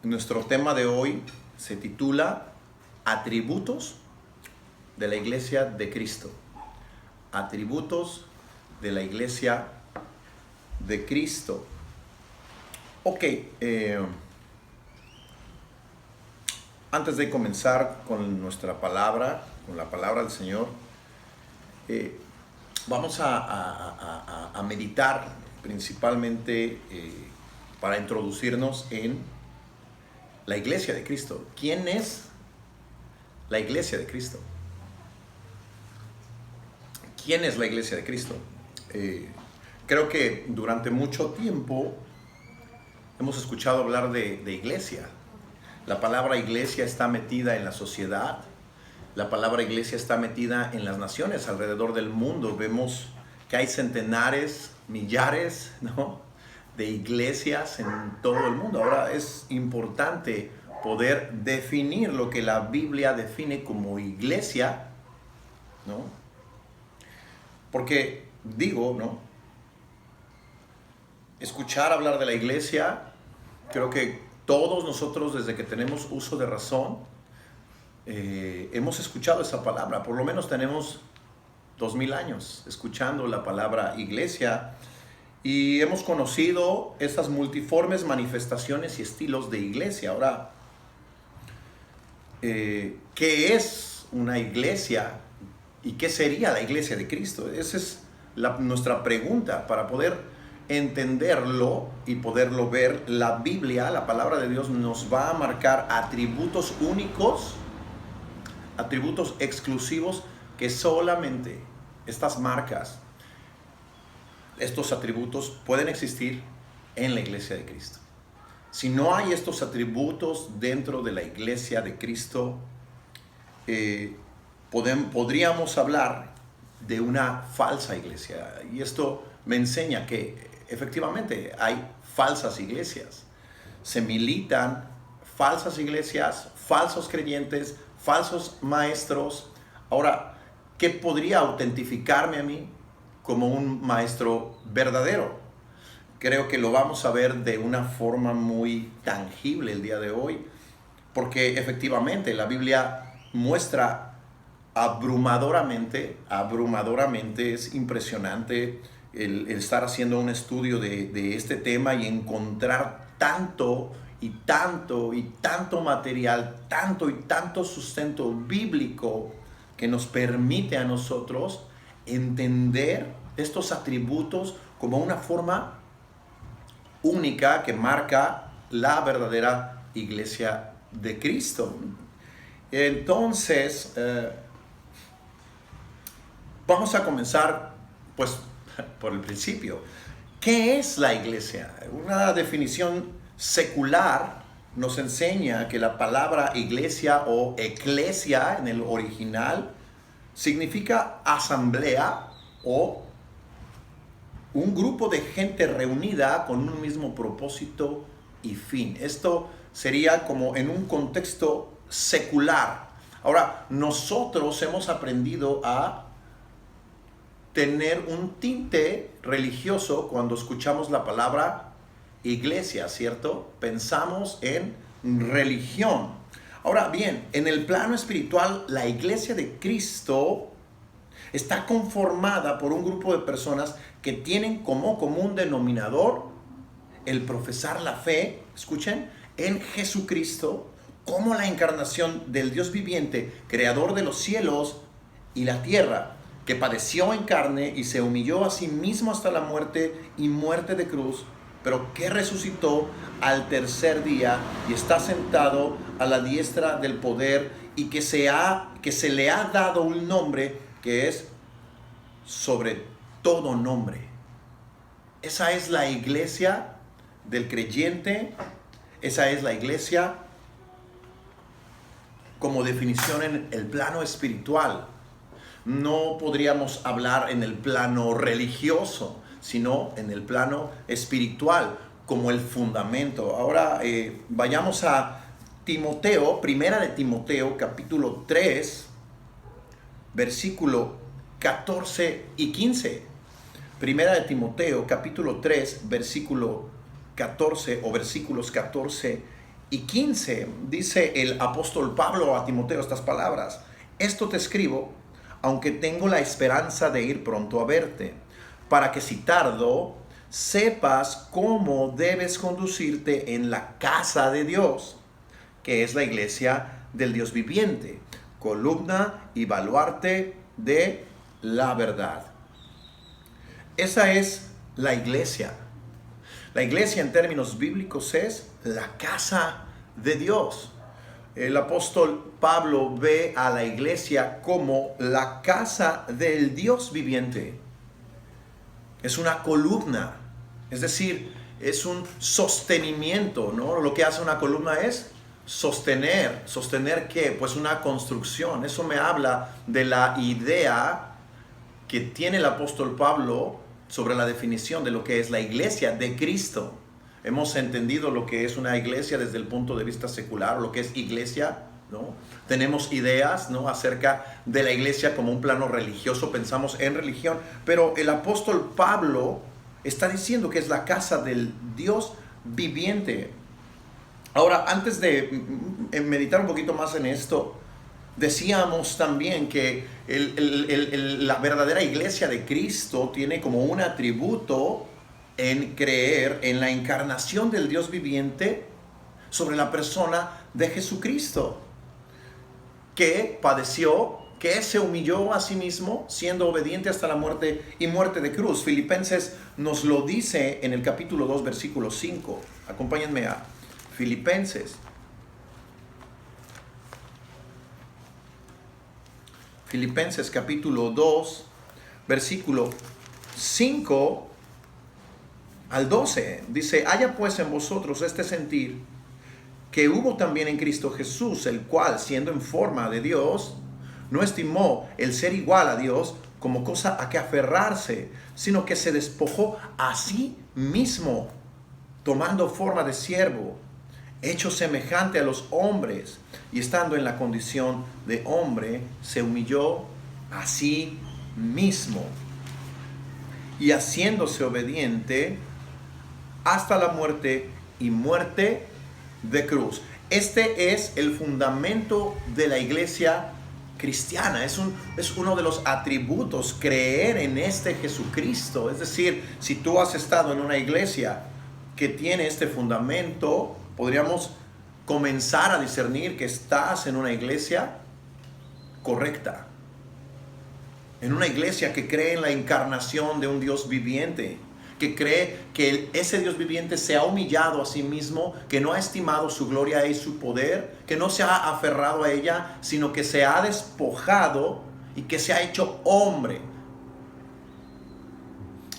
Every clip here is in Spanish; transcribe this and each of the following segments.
Nuestro tema de hoy se titula Atributos de la Iglesia de Cristo. Atributos de la Iglesia de Cristo. Ok, antes de comenzar con nuestra palabra, con la palabra del Señor, vamos a meditar principalmente para introducirnos en la Iglesia de Cristo. ¿Quién es la Iglesia de Cristo? ¿Quién es la Iglesia de Cristo? Creo que durante mucho tiempo hemos escuchado hablar de iglesia. La palabra iglesia está metida en la sociedad. La palabra iglesia está metida en las naciones alrededor del mundo. Vemos que hay centenares, millares, ¿no?, de iglesias en todo el mundo. Ahora es importante poder definir lo que la Biblia define como iglesia, ¿no? Porque digo, ¿no?, escuchar hablar de la iglesia, creo que todos nosotros desde que tenemos uso de razón, hemos escuchado esa palabra. Por lo menos tenemos 2000 años escuchando la palabra iglesia y hemos conocido estas multiformes manifestaciones y estilos de iglesia. Ahora, ¿qué es una iglesia y qué sería la Iglesia de Cristo? Esa es nuestra pregunta. Para poder entenderlo y poderlo ver, la Biblia, la palabra de Dios, nos va a marcar atributos únicos, atributos exclusivos que solamente estas marcas, estos atributos pueden existir en la Iglesia de Cristo. Si no hay estos atributos dentro de la Iglesia de Cristo, podríamos hablar de una falsa iglesia. Y esto me enseña que efectivamente hay falsas iglesias. Se militan falsas iglesias, falsos creyentes, falsos maestros. Ahora, ¿qué podría autentificarme a mí como un maestro verdadero? Creo que lo vamos a ver de una forma muy tangible el día de hoy, porque efectivamente la Biblia muestra abrumadoramente, es impresionante el estar haciendo un estudio de este tema y encontrar tanto material, tanto sustento bíblico que nos permite a nosotros entender estos atributos como una forma única que marca la verdadera Iglesia de Cristo. Entonces, vamos a comenzar pues por el principio. ¿Qué es la iglesia? Una definición secular nos enseña que la palabra iglesia o eclesia en el original significa asamblea o un grupo de gente reunida con un mismo propósito y fin. Esto sería como en un contexto secular. Ahora, nosotros hemos aprendido a tener un tinte religioso cuando escuchamos la palabra iglesia, ¿cierto? Pensamos en religión. Ahora bien, en el plano espiritual, la Iglesia de Cristo está conformada por un grupo de personas que tienen como común denominador el profesar la fe, escuchen, en Jesucristo como la encarnación del Dios viviente, creador de los cielos y la tierra, que padeció en carne y se humilló a sí mismo hasta la muerte y muerte de cruz, pero que resucitó al tercer día y está sentado a la diestra del poder y que se le ha dado un nombre que es sobre todo nombre. Esa es la iglesia del creyente, esa es la iglesia como definición en el plano espiritual. No podríamos hablar en el plano religioso, sino en el plano espiritual como el fundamento. Ahora vayamos a Timoteo, primera de Timoteo, capítulo 3, versículo 14 y 15. Primera de Timoteo, capítulo 3, versículo 14 o versículos 14 y 15 dice el apóstol Pablo a Timoteo estas palabras: esto te escribo, aunque tengo la esperanza de ir pronto a verte, para que si tardo, sepas cómo debes conducirte en la casa de Dios, que es la iglesia del Dios viviente, columna y baluarte de la verdad. Esa es la iglesia. La iglesia en términos bíblicos es la casa de Dios. El apóstol Pablo ve a la iglesia como la casa del Dios viviente. Es una columna, es decir, es un sostenimiento, ¿no? Lo que hace una columna es sostener. ¿Sostener qué? Pues una construcción. Eso me habla de la idea que tiene el apóstol Pablo sobre la definición de lo que es la iglesia de Cristo. Hemos entendido lo que es una iglesia desde el punto de vista secular, lo que es iglesia, ¿no? Tenemos ideas, ¿no?, acerca de la iglesia como un plano religioso, pensamos en religión, pero el apóstol Pablo está diciendo que es la casa del Dios viviente. Ahora, antes de meditar un poquito más en esto, decíamos también que la verdadera iglesia de Cristo tiene como un atributo en creer en la encarnación del Dios viviente sobre la persona de Jesucristo, que padeció, que se humilló a sí mismo, siendo obediente hasta la muerte y muerte de cruz. Filipenses nos lo dice en el capítulo 2, versículo 5. Acompáñenme a Filipenses. Filipenses capítulo 2, versículo 5 al 12. Dice: haya pues en vosotros este sentir que hubo también en Cristo Jesús, el cual, siendo en forma de Dios, no estimó el ser igual a Dios como cosa a que aferrarse, sino que se despojó a sí mismo, tomando forma de siervo, hecho semejante a los hombres, y estando en la condición de hombre, se humilló a sí mismo, y haciéndose obediente hasta la muerte y muerte de cruz. Este es el fundamento de la iglesia cristiana. Es uno de los atributos, creer en este Jesucristo. Es decir, si tú has estado en una iglesia que tiene este fundamento, podríamos comenzar a discernir que estás en una iglesia correcta, en una iglesia que cree en la encarnación de un Dios viviente, que cree que ese Dios viviente se ha humillado a sí mismo, que no ha estimado su gloria y su poder, que no se ha aferrado a ella, sino que se ha despojado y que se ha hecho hombre.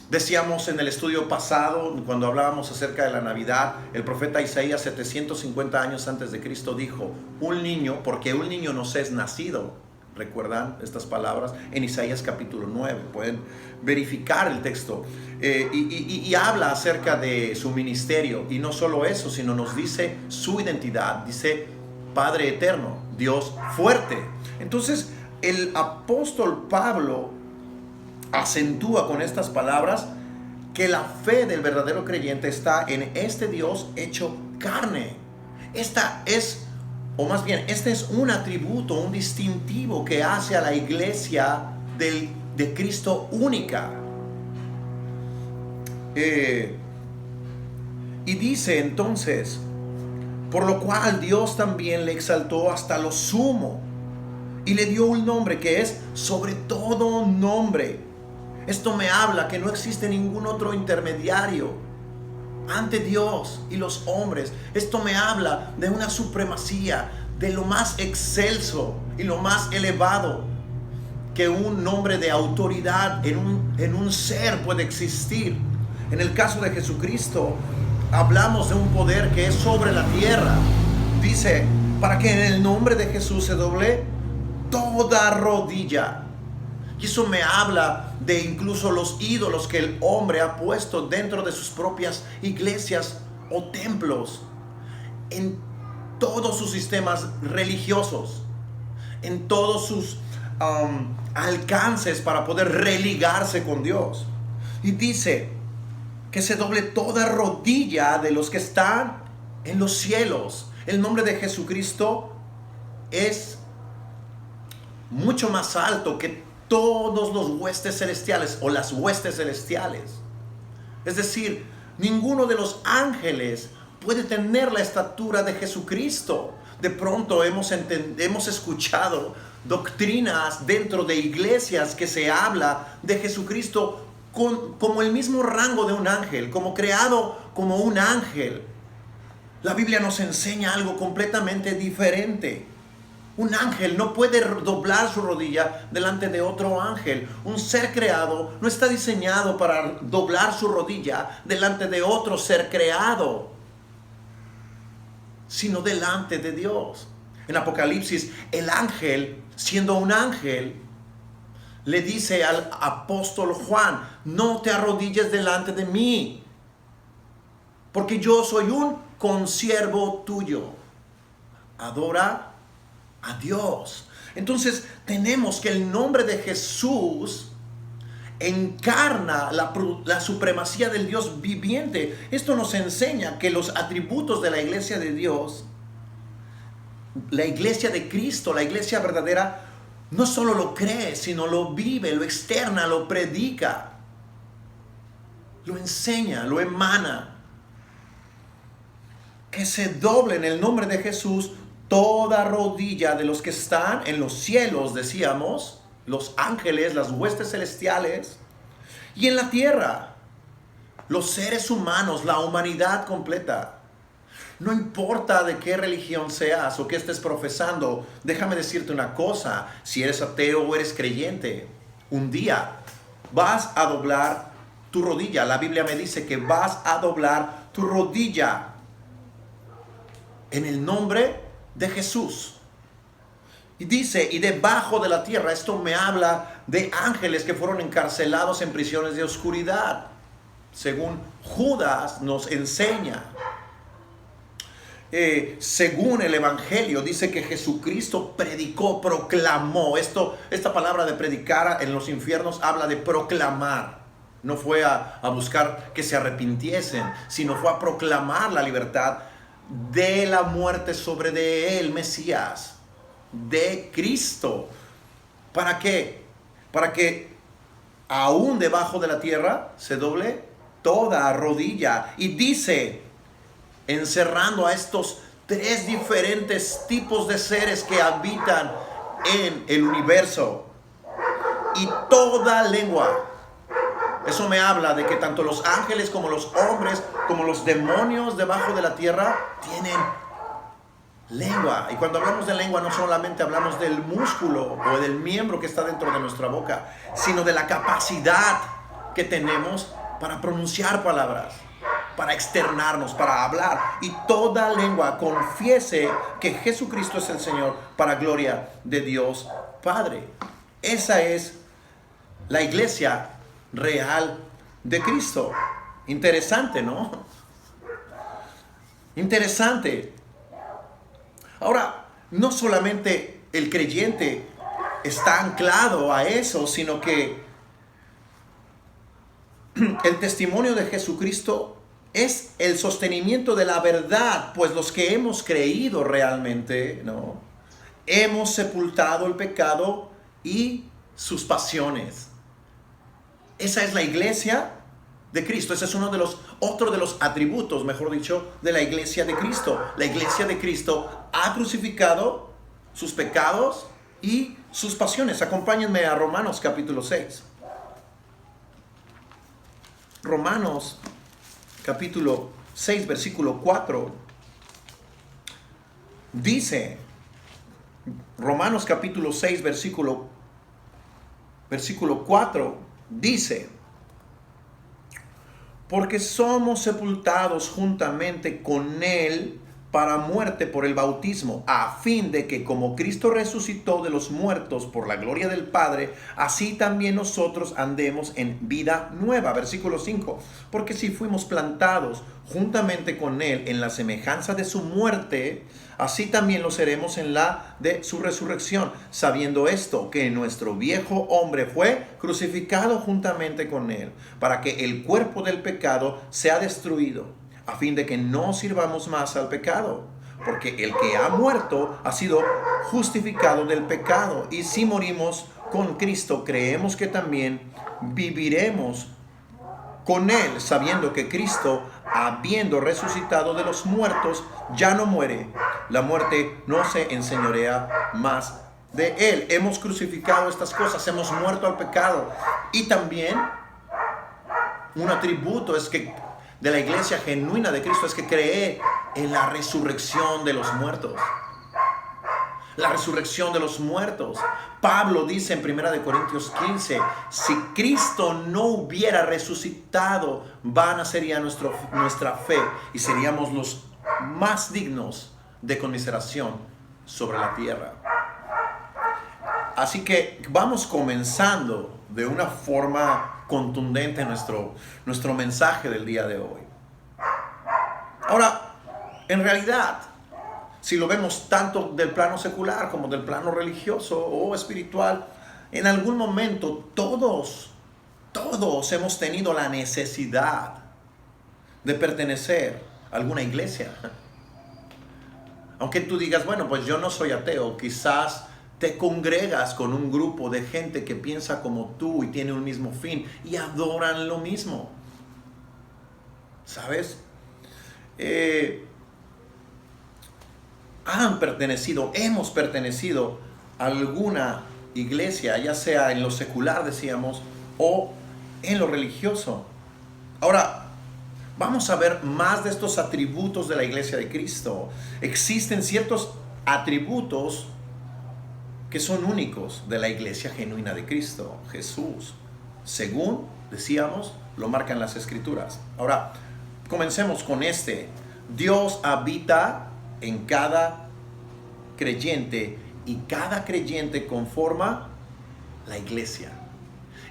Decíamos en el estudio pasado, cuando hablábamos acerca de la Navidad, el profeta Isaías, 750 años antes de Cristo, dijo: un niño, porque un niño nos es nacido. ¿Recuerdan estas palabras? En Isaías capítulo 9, pueden verificar el texto. Y habla acerca de su ministerio. Y no solo eso, sino nos dice su identidad. Dice Padre eterno, Dios fuerte. Entonces, el apóstol Pablo acentúa con estas palabras que la fe del verdadero creyente está en este Dios hecho carne. Este es un atributo, un distintivo que hace a la iglesia de Cristo única. Y dice entonces: por lo cual Dios también le exaltó hasta lo sumo y le dio un nombre que es sobre todo nombre. Esto me habla que no existe ningún otro intermediario ante Dios y los hombres. Esto me habla de una supremacía, de lo más excelso y lo más elevado que un nombre de autoridad en un ser puede existir. En el caso de Jesucristo, hablamos de un poder que es sobre la tierra. Dice: para que en el nombre de Jesús se doble toda rodilla. Y eso me habla de incluso los ídolos que el hombre ha puesto dentro de sus propias iglesias o templos, en todos sus sistemas religiosos, en todos sus alcances para poder religarse con Dios. Y dice que se doble toda rodilla de los que están en los cielos, El nombre de Jesucristo es mucho más alto que todos los huestes celestiales o las huestes celestiales. Es decir, ninguno de los ángeles puede tener la estatura de Jesucristo. De pronto hemos escuchado doctrinas dentro de iglesias que se habla de Jesucristo como el mismo rango de un ángel, como creado como un ángel. La Biblia nos enseña algo completamente diferente. Un ángel no puede doblar su rodilla delante de otro ángel. Un ser creado no está diseñado para doblar su rodilla delante de otro ser creado, sino delante de Dios. En Apocalipsis, el ángel, siendo un ángel, le dice al apóstol Juan: no te arrodilles delante de mí, porque yo soy un consiervo tuyo. Adora a Dios. Entonces tenemos que el nombre de Jesús encarna la supremacía del Dios viviente. Esto nos enseña que los atributos de la iglesia de Dios, la iglesia de Cristo, la iglesia verdadera, no solo lo cree, sino lo vive, lo externa, lo predica, lo enseña, lo emana. Que se doble en el nombre de Jesús toda rodilla de los que están en los cielos, decíamos, los ángeles, las huestes celestiales, y en la tierra, los seres humanos, la humanidad completa. No importa de qué religión seas o qué estés profesando, déjame decirte una cosa: si eres ateo o eres creyente, un día vas a doblar tu rodilla. La Biblia me dice que vas a doblar tu rodilla en el nombre de Jesús. Y dice: y debajo de la tierra. Esto me habla de ángeles que fueron encarcelados en prisiones de oscuridad, según Judas nos enseña. Según el Evangelio, dice que Jesucristo predicó, proclamó. Esta palabra de predicar en los infiernos habla de proclamar. No fue a buscar que se arrepintiesen, sino fue a proclamar la libertad de la muerte sobre de él, Mesías, de Cristo. ¿Para qué? Para que aún debajo de la tierra se doble toda rodilla. Y dice, encerrando a estos tres diferentes tipos de seres que habitan en el universo, y toda lengua. Eso me habla de que tanto los ángeles como los hombres, como los demonios debajo de la tierra, tienen lengua. Y cuando hablamos de lengua, no solamente hablamos del músculo o del miembro que está dentro de nuestra boca, sino de la capacidad que tenemos para pronunciar palabras, para externarnos, para hablar. Y toda lengua confiese que Jesucristo es el Señor, para gloria de Dios Padre. Esa es la iglesia real de Cristo. Interesante, ¿no? Interesante. Ahora, no solamente el creyente está anclado a eso, sino que el testimonio de Jesucristo es el sostenimiento de la verdad, pues los que hemos creído realmente, ¿no?, hemos sepultado el pecado y sus pasiones. Esa es la iglesia de Cristo. Ese es otro de los atributos, mejor dicho, de la iglesia de Cristo. La iglesia de Cristo ha crucificado sus pecados y sus pasiones. Acompáñenme a Romanos capítulo 6. Romanos capítulo 6, versículo 4. Dice, Romanos capítulo 6, versículo 4. Dice: porque somos sepultados juntamente con Él para muerte por el bautismo, a fin de que como Cristo resucitó de los muertos por la gloria del Padre, así también nosotros andemos en vida nueva. Versículo 5. Porque si fuimos plantados juntamente con Él en la semejanza de su muerte, así también lo seremos en la de su resurrección, sabiendo esto, que nuestro viejo hombre fue crucificado juntamente con Él, para que el cuerpo del pecado sea destruido, a fin de que no sirvamos más al pecado. porque el que ha muerto ha sido justificado del pecado. Y si morimos con Cristo, creemos que también viviremos con Él, sabiendo que Cristo, habiendo resucitado de los muertos, ya no muere. La muerte no se enseñorea más de Él. Hemos crucificado estas cosas, hemos muerto al pecado. Y también un atributo es que de la iglesia genuina de Cristo es que cree en la resurrección de los muertos. La resurrección de los muertos. Pablo dice en 1 Corintios 15, si Cristo no hubiera resucitado, vana sería nuestra fe y seríamos los más dignos de conmiseración sobre la tierra. Así que vamos comenzando de una forma contundente nuestro mensaje del día de hoy. Ahora, en realidad, si lo vemos tanto del plano secular como del plano religioso o espiritual, en algún momento todos hemos tenido la necesidad de pertenecer a alguna iglesia. Aunque tú digas, bueno, pues yo no soy ateo, quizás te congregas con un grupo de gente que piensa como tú y tiene un mismo fin y adoran lo mismo. ¿Sabes? Hemos pertenecido a alguna iglesia, ya sea en lo secular, decíamos, o en lo religioso. Ahora, vamos a ver más de estos atributos de la iglesia de Cristo. Existen ciertos atributos que son únicos de la iglesia genuina de Cristo, Jesús. Según, decíamos, lo marcan las Escrituras. Ahora, comencemos con este. Dios habita en cada creyente y cada creyente conforma la iglesia.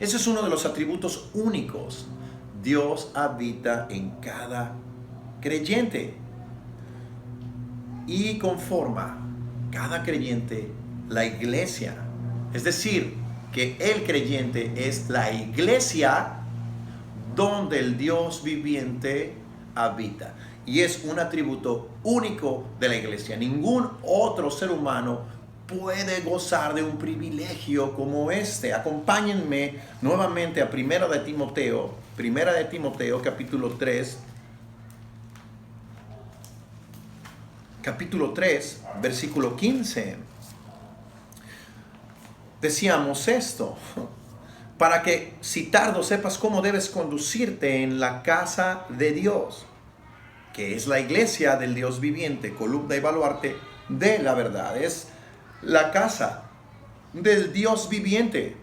Ese es uno de los atributos únicos. Dios habita en cada creyente y conforma cada creyente la iglesia. Es decir, que el creyente es la iglesia donde el Dios viviente habita. Y es un atributo único de la iglesia. Ningún otro ser humano puede gozar de un privilegio como este. Acompáñenme nuevamente a Primera de Timoteo, capítulo 3. Capítulo 3, versículo 15. Decíamos esto, para que si tardo sepas cómo debes conducirte en la casa de Dios, que es la iglesia del Dios viviente, columna y baluarte de la verdad. Es la casa del Dios viviente.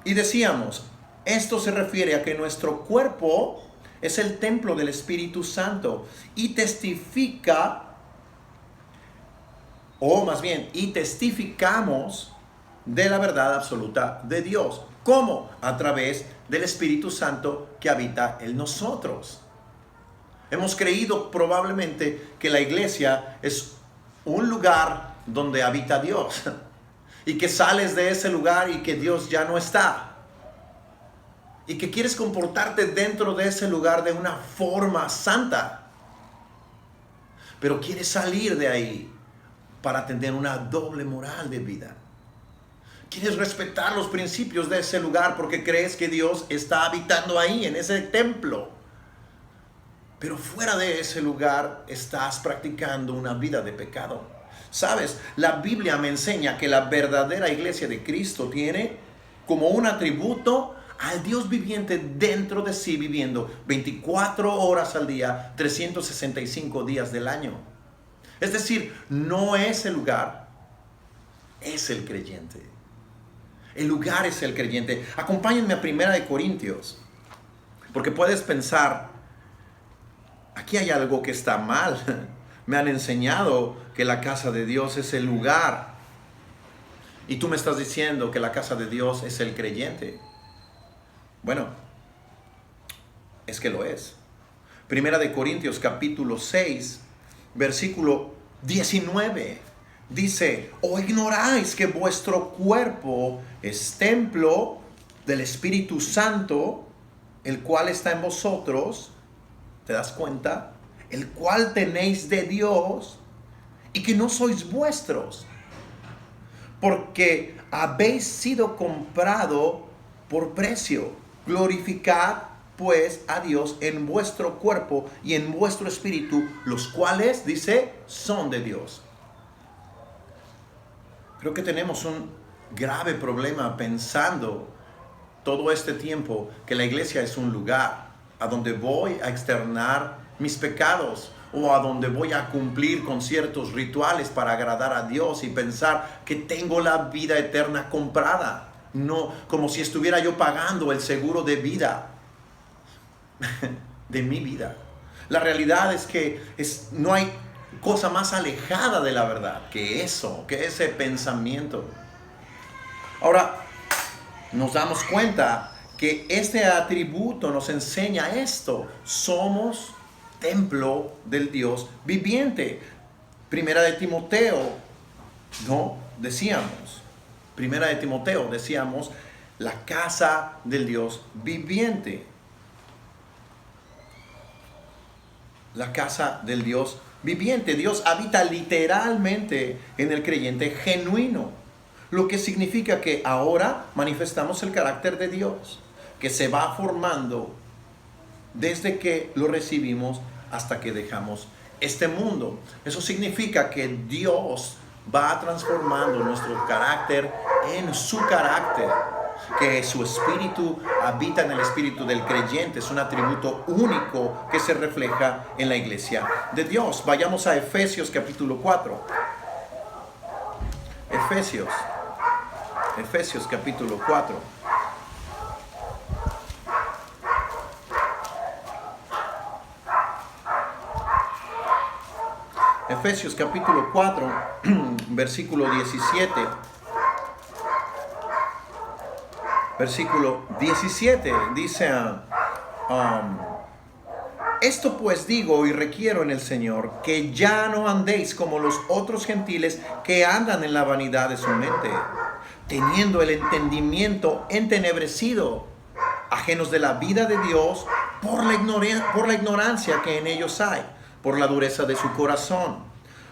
Y decíamos, esto se refiere a que nuestro cuerpo es el templo del Espíritu Santo y testificamos de la verdad absoluta de Dios. ¿Cómo? A través del Espíritu Santo que habita en nosotros. Hemos creído probablemente que la iglesia es un lugar donde habita Dios y que sales de ese lugar y que Dios ya no está y que quieres comportarte dentro de ese lugar de una forma santa, pero quieres salir de ahí para tener una doble moral de vida. Quieres respetar los principios de ese lugar porque crees que Dios está habitando ahí en ese templo. Pero fuera de ese lugar estás practicando una vida de pecado. ¿Sabes? La Biblia me enseña que la verdadera iglesia de Cristo tiene como un atributo al Dios viviente dentro de sí, viviendo 24 horas al día, 365 días del año. Es decir, no es el lugar, es el creyente. El lugar es el creyente. Acompáñenme a 1 Corintios, porque puedes pensar, aquí hay algo que está mal. Me han enseñado que la casa de Dios es el lugar. Y tú me estás diciendo que la casa de Dios es el creyente. Bueno, es que lo es. 1 Corintios capítulo 6, versículo 19. Dice, ¿o ignoráis que vuestro cuerpo es templo del Espíritu Santo, el cual está en vosotros? ¿Te das cuenta? El cual tenéis de Dios y que no sois vuestros, porque habéis sido comprado por precio. Glorificad pues a Dios en vuestro cuerpo y en vuestro espíritu, los cuales, dice, son de Dios. Creo que tenemos un grave problema pensando todo este tiempo que la iglesia es un lugar a donde voy a externar mis pecados o a donde voy a cumplir con ciertos rituales para agradar a Dios y pensar que tengo la vida eterna comprada. No, como si estuviera yo pagando el seguro de vida de mi vida. La realidad es que no hay cosa más alejada de la verdad que eso, que ese pensamiento. Ahora, nos damos cuenta que este atributo nos enseña esto. Somos templo del Dios viviente. Primera de Timoteo, ¿no? Primera de Timoteo, decíamos, la casa del Dios viviente. La casa del Dios viviente. Dios habita literalmente en el creyente genuino, lo que significa que ahora manifestamos el carácter de Dios, que se va formando desde que lo recibimos hasta que dejamos este mundo. Eso significa que Dios va transformando nuestro carácter en su carácter, que su espíritu habita en el espíritu del creyente. Es un atributo único que se refleja en la iglesia de Dios. Vayamos a Efesios capítulo 4. Efesios capítulo 4. Efesios capítulo 4, versículo 17. Versículo 17 dice, esto pues digo y requiero en el Señor, que ya no andéis como los otros gentiles que andan en la vanidad de su mente, teniendo el entendimiento entenebrecido, ajenos de la vida de Dios por la ignorancia que en ellos hay, por la dureza de su corazón,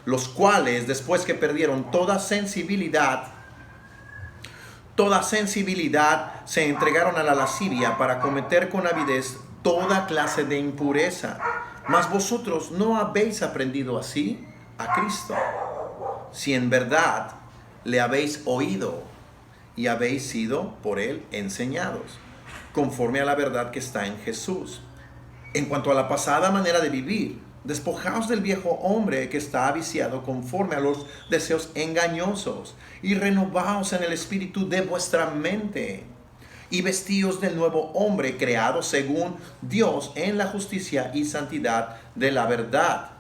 los cuales, después que perdieron toda sensibilidad, se entregaron a la lascivia para cometer con avidez toda clase de impureza. Mas vosotros no habéis aprendido así a Cristo, si en verdad le habéis oído y habéis sido por él enseñados, conforme a la verdad que está en Jesús. En cuanto a la pasada manera de vivir, despojaos del viejo hombre que está viciado conforme a los deseos engañosos, y renovaos en el espíritu de vuestra mente, y vestíos del nuevo hombre creado según Dios en la justicia y santidad de la verdad.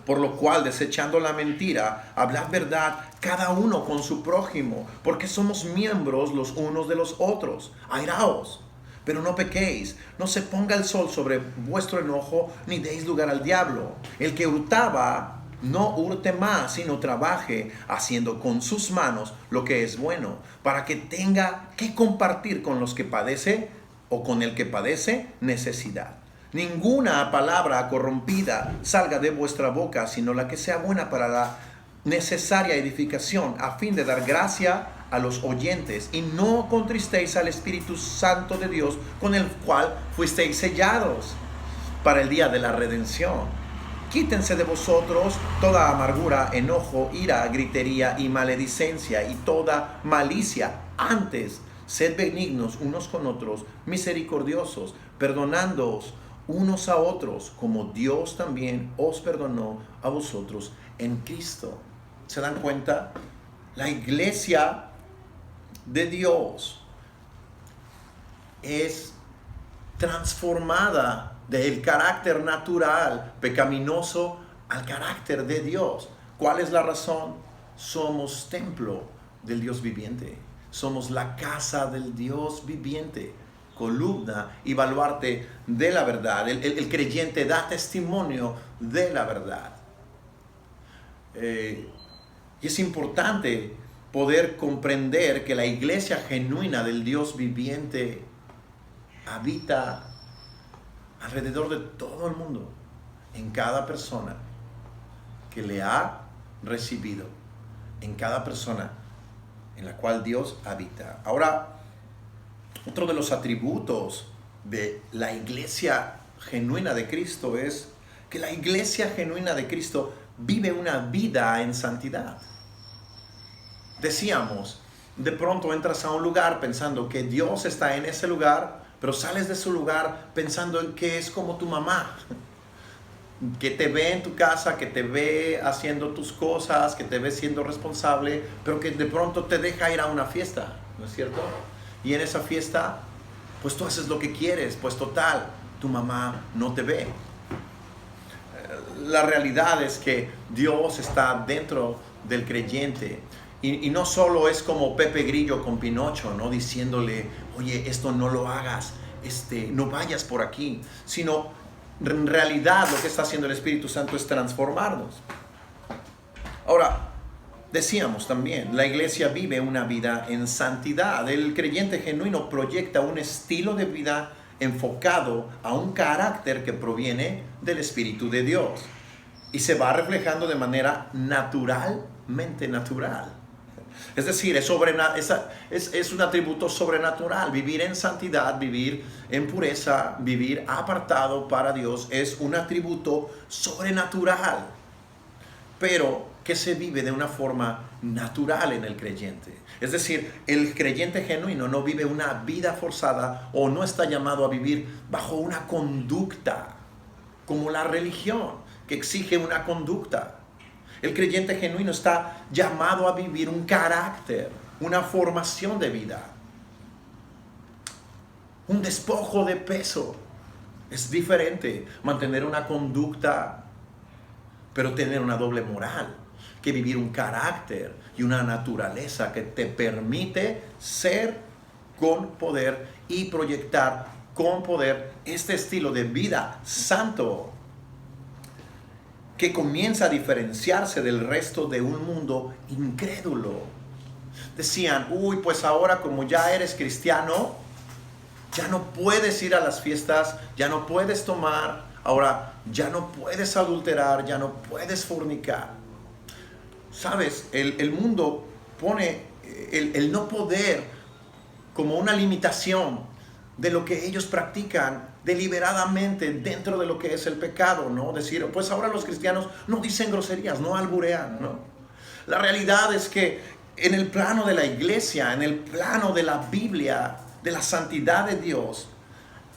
Por lo cual, desechando la mentira, hablad verdad cada uno con su prójimo, porque somos miembros los unos de los otros. Airaos, pero no pequéis, no se ponga el sol sobre vuestro enojo, ni deis lugar al diablo. El que hurtaba, no hurte más, sino trabaje, haciendo con sus manos lo que es bueno, para que tenga que compartir con los que padece, o con el que padece necesidad. Ninguna palabra corrompida salga de vuestra boca, sino la que sea buena para la necesaria edificación, a fin de dar gracia a los oyentes, y no contristéis al Espíritu Santo de Dios, con el cual fuisteis sellados para el día de la redención. Quítense de vosotros toda amargura, enojo, ira, gritería y maledicencia y toda malicia. Antes, sed benignos unos con otros, misericordiosos, perdonándoos unos a otros, como Dios también os perdonó a vosotros en Cristo. ¿Se dan cuenta? La iglesia de Dios es transformada del carácter natural, pecaminoso, al carácter de Dios. ¿Cuál es la razón? Somos templo del Dios viviente. Somos la casa del Dios viviente, columna y baluarte de la verdad. El creyente da testimonio de la verdad. Y es importante poder comprender que la iglesia genuina del Dios viviente habita alrededor de todo el mundo, en cada persona que le ha recibido en cada persona en la cual Dios habita. Ahora, otro de los atributos de la iglesia genuina de Cristo es que la iglesia genuina de Cristo vive una vida en santidad. Decíamos, de pronto entras a un lugar pensando que Dios está en ese lugar, pero sales de su lugar pensando en que es como tu mamá, que te ve en tu casa, que te ve haciendo tus cosas, que te ve siendo responsable, pero que de pronto te deja ir a una fiesta, ¿no es cierto? Y en esa fiesta, pues tú haces lo que quieres, pues total, tu mamá no te ve. La realidad es que Dios está dentro del creyente. Y no solo es como Pepe Grillo con Pinocho, ¿no? Diciéndole, oye, esto no lo hagas, no vayas por aquí, sino en realidad lo que está haciendo el Espíritu Santo es transformarnos. Ahora, decíamos también, la iglesia vive una vida en santidad. El creyente genuino proyecta un estilo de vida enfocado a un carácter que proviene del Espíritu de Dios y se va reflejando de manera naturalmente natural. Es decir, es un atributo sobrenatural. Vivir en santidad, vivir en pureza, vivir apartado para Dios es un atributo sobrenatural, pero que se vive de una forma natural en el creyente. Es decir, el creyente genuino no vive una vida forzada o no está llamado a vivir bajo una conducta como la religión, que exige una conducta. El creyente genuino está llamado a vivir un carácter, una formación de vida, un despojo de peso. Es diferente mantener una conducta, pero tener una doble moral, que vivir un carácter y una naturaleza que te permite ser con poder y proyectar con poder este estilo de vida santo, que comienza a diferenciarse del resto de un mundo incrédulo. Decían, uy, pues ahora como ya eres cristiano, ya no puedes ir a las fiestas, ya no puedes tomar, ahora ya no puedes adulterar, ya no puedes fornicar. Sabes, el mundo pone el no poder como una limitación de lo que ellos practican deliberadamente dentro de lo que es el pecado, ¿no? Decir, pues ahora los cristianos no dicen groserías, no alburean, ¿no? La realidad es que en el plano de la iglesia, en el plano de la Biblia, de la santidad de Dios,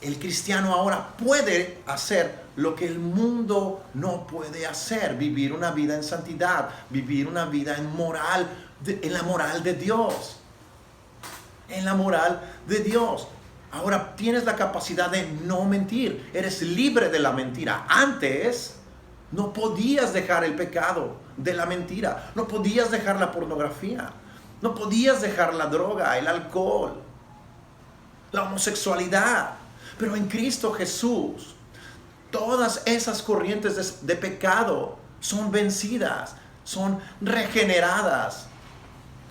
el cristiano ahora puede hacer lo que el mundo no puede hacer: vivir una vida en santidad, vivir una vida en la moral de Dios. En la moral de Dios. Ahora tienes la capacidad de no mentir. Eres libre de la mentira. Antes no podías dejar el pecado de la mentira. No podías dejar la pornografía. No podías dejar la droga, el alcohol, la homosexualidad. Pero en Cristo Jesús, todas esas corrientes de pecado son vencidas, son regeneradas.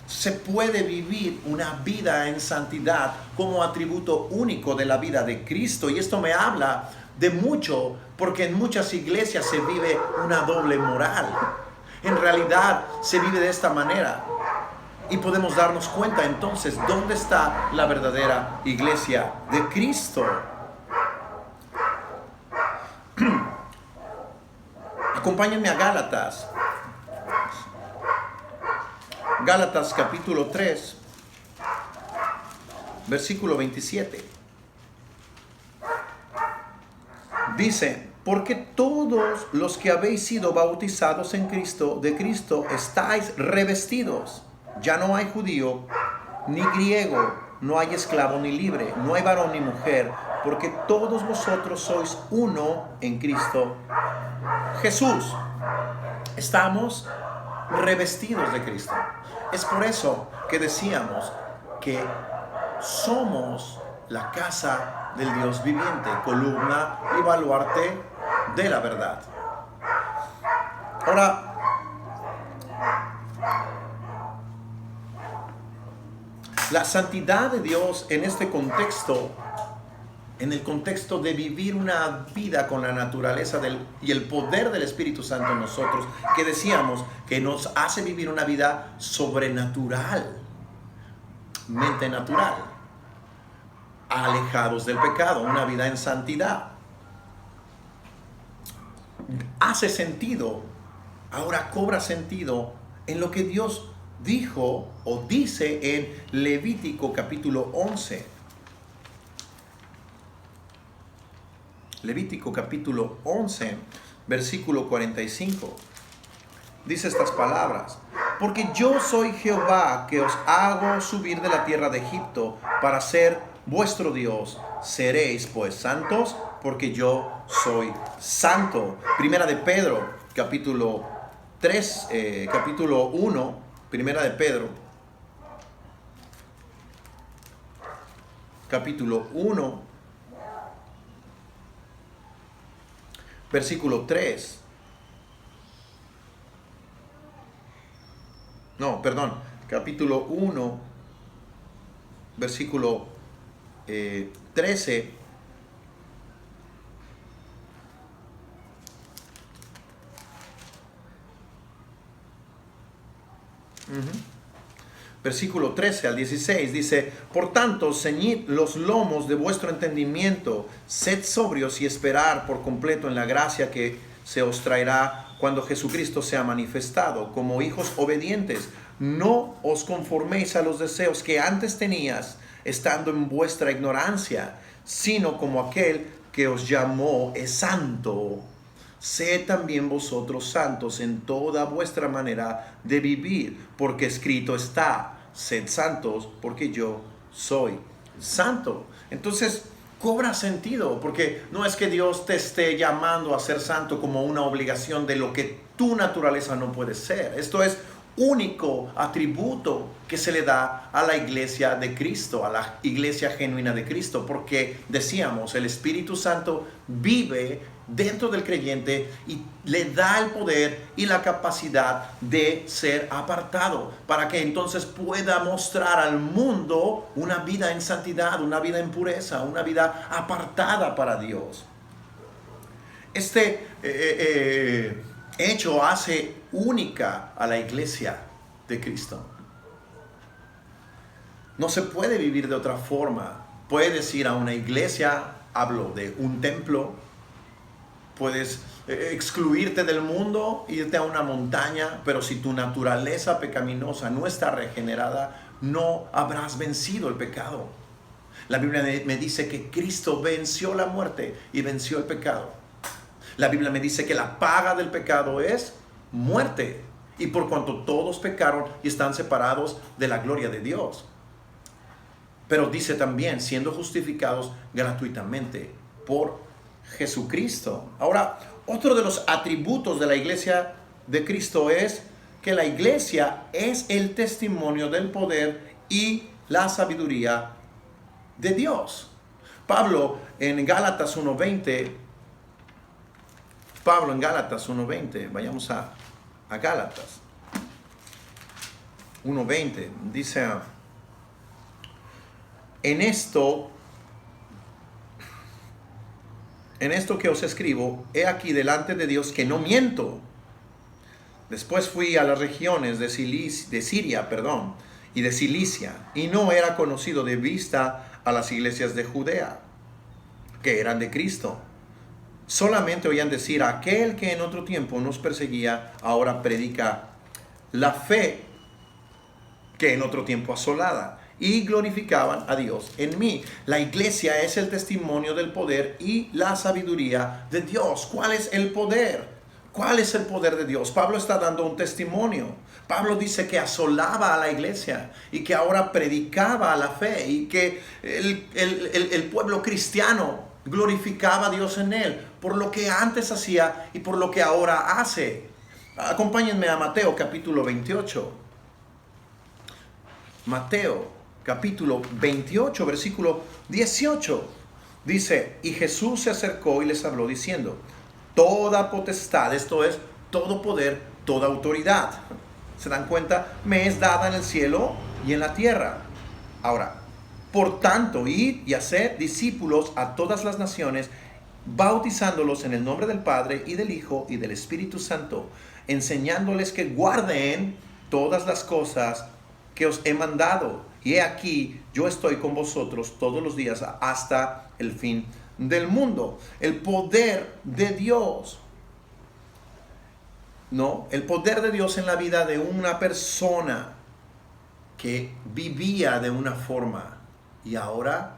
Se puede vivir una vida en santidad como atributo único de la vida de Cristo. Y esto me habla de mucho, porque en muchas iglesias se vive una doble moral. En realidad se vive de esta manera. Y podemos darnos cuenta entonces dónde está la verdadera iglesia de Cristo. Acompáñenme a Gálatas. Gálatas capítulo 3, versículo 27. Dice, porque todos los que habéis sido bautizados en Cristo, de Cristo estáis revestidos. Ya no hay judío ni griego, no hay esclavo ni libre, no hay varón ni mujer, porque todos vosotros sois uno en Cristo Jesús. Estamos revestidos de Cristo. Es por eso que decíamos que somos la casa del Dios viviente, columna y baluarte de la verdad. Ahora, la santidad de Dios en este contexto en el contexto de vivir una vida con la naturaleza y el poder del Espíritu Santo en nosotros, que decíamos que nos hace vivir una vida sobrenatural, mente natural, alejados del pecado, una vida en santidad. Hace sentido, ahora cobra sentido en lo que Dios dijo o dice en Levítico capítulo 11. Levítico capítulo 11, versículo 45. Dice estas palabras: porque yo soy Jehová que os hago subir de la tierra de Egipto para ser vuestro Dios. Seréis pues santos, porque yo soy santo. Primera de Pedro, capítulo 3, capítulo 1, Primera de Pedro, capítulo 1, versículo 3. No, perdón, capítulo 1, versículo 13. Versículo 13 al 16 dice: por tanto, ceñid los lomos de vuestro entendimiento, sed sobrios y esperar por completo en la gracia que se os traerá cuando Jesucristo sea manifestado. Como hijos obedientes, no os conforméis a los deseos que antes tenías, estando en vuestra ignorancia, sino como aquel que os llamó es santo. Sed también vosotros santos en toda vuestra manera de vivir, porque escrito está: sed santos, porque yo soy santo. Entonces cobra sentido, porque no es que Dios te esté llamando a ser santo como una obligación de lo que tu naturaleza no puede ser. Esto es único atributo que se le da a la iglesia de Cristo, a la iglesia genuina de Cristo, porque decíamos, el Espíritu Santo vive dentro del creyente y le da el poder y la capacidad de ser apartado, para que entonces pueda mostrar al mundo una vida en santidad, una vida en pureza, una vida apartada para Dios. Este hecho hace única a la iglesia de Cristo. No se puede vivir de otra forma. Puedes ir a una iglesia, hablo de un templo, puedes excluirte del mundo, irte a una montaña, pero si tu naturaleza pecaminosa no está regenerada, no habrás vencido el pecado. La Biblia me dice que Cristo venció la muerte y venció el pecado. La Biblia me dice que la paga del pecado es muerte, y por cuanto todos pecaron y están separados de la gloria de Dios. Pero dice también, siendo justificados gratuitamente por Jesucristo. Ahora, otro de los atributos de la iglesia de Cristo es que la iglesia es el testimonio del poder y la sabiduría de Dios. Pablo en Gálatas 1:20, vayamos a Gálatas 1:20, dice: en esto que os escribo, he aquí delante de Dios que no miento. Después fui a las regiones de Siria y de Cilicia, y no era conocido de vista a las iglesias de Judea, que eran de Cristo. Solamente oían decir: aquel que en otro tiempo nos perseguía, ahora predica la fe que en otro tiempo asolada. Y glorificaban a Dios en mí. La iglesia es el testimonio del poder y la sabiduría de Dios. ¿Cuál es el poder? ¿Cuál es el poder de Dios? Pablo está dando un testimonio. Pablo dice que asolaba a la iglesia y que ahora predicaba la fe, y que el pueblo cristiano glorificaba a Dios en él por lo que antes hacía y por lo que ahora hace. Acompáñenme a Mateo capítulo 28. Mateo capítulo 28, versículo 18. Dice: y Jesús se acercó y les habló diciendo: toda potestad, esto es, todo poder, toda autoridad, ¿se dan cuenta?, me es dada en el cielo y en la tierra. Ahora, Por tanto, id y haced discípulos a todas las naciones, bautizándolos en el nombre del Padre y del Hijo y del Espíritu Santo, enseñándoles que guarden todas las cosas que os he mandado. Y he aquí, yo estoy con vosotros todos los días hasta el fin del mundo. El poder de Dios, ¿no? El poder de Dios en la vida de una persona que vivía de una forma y ahora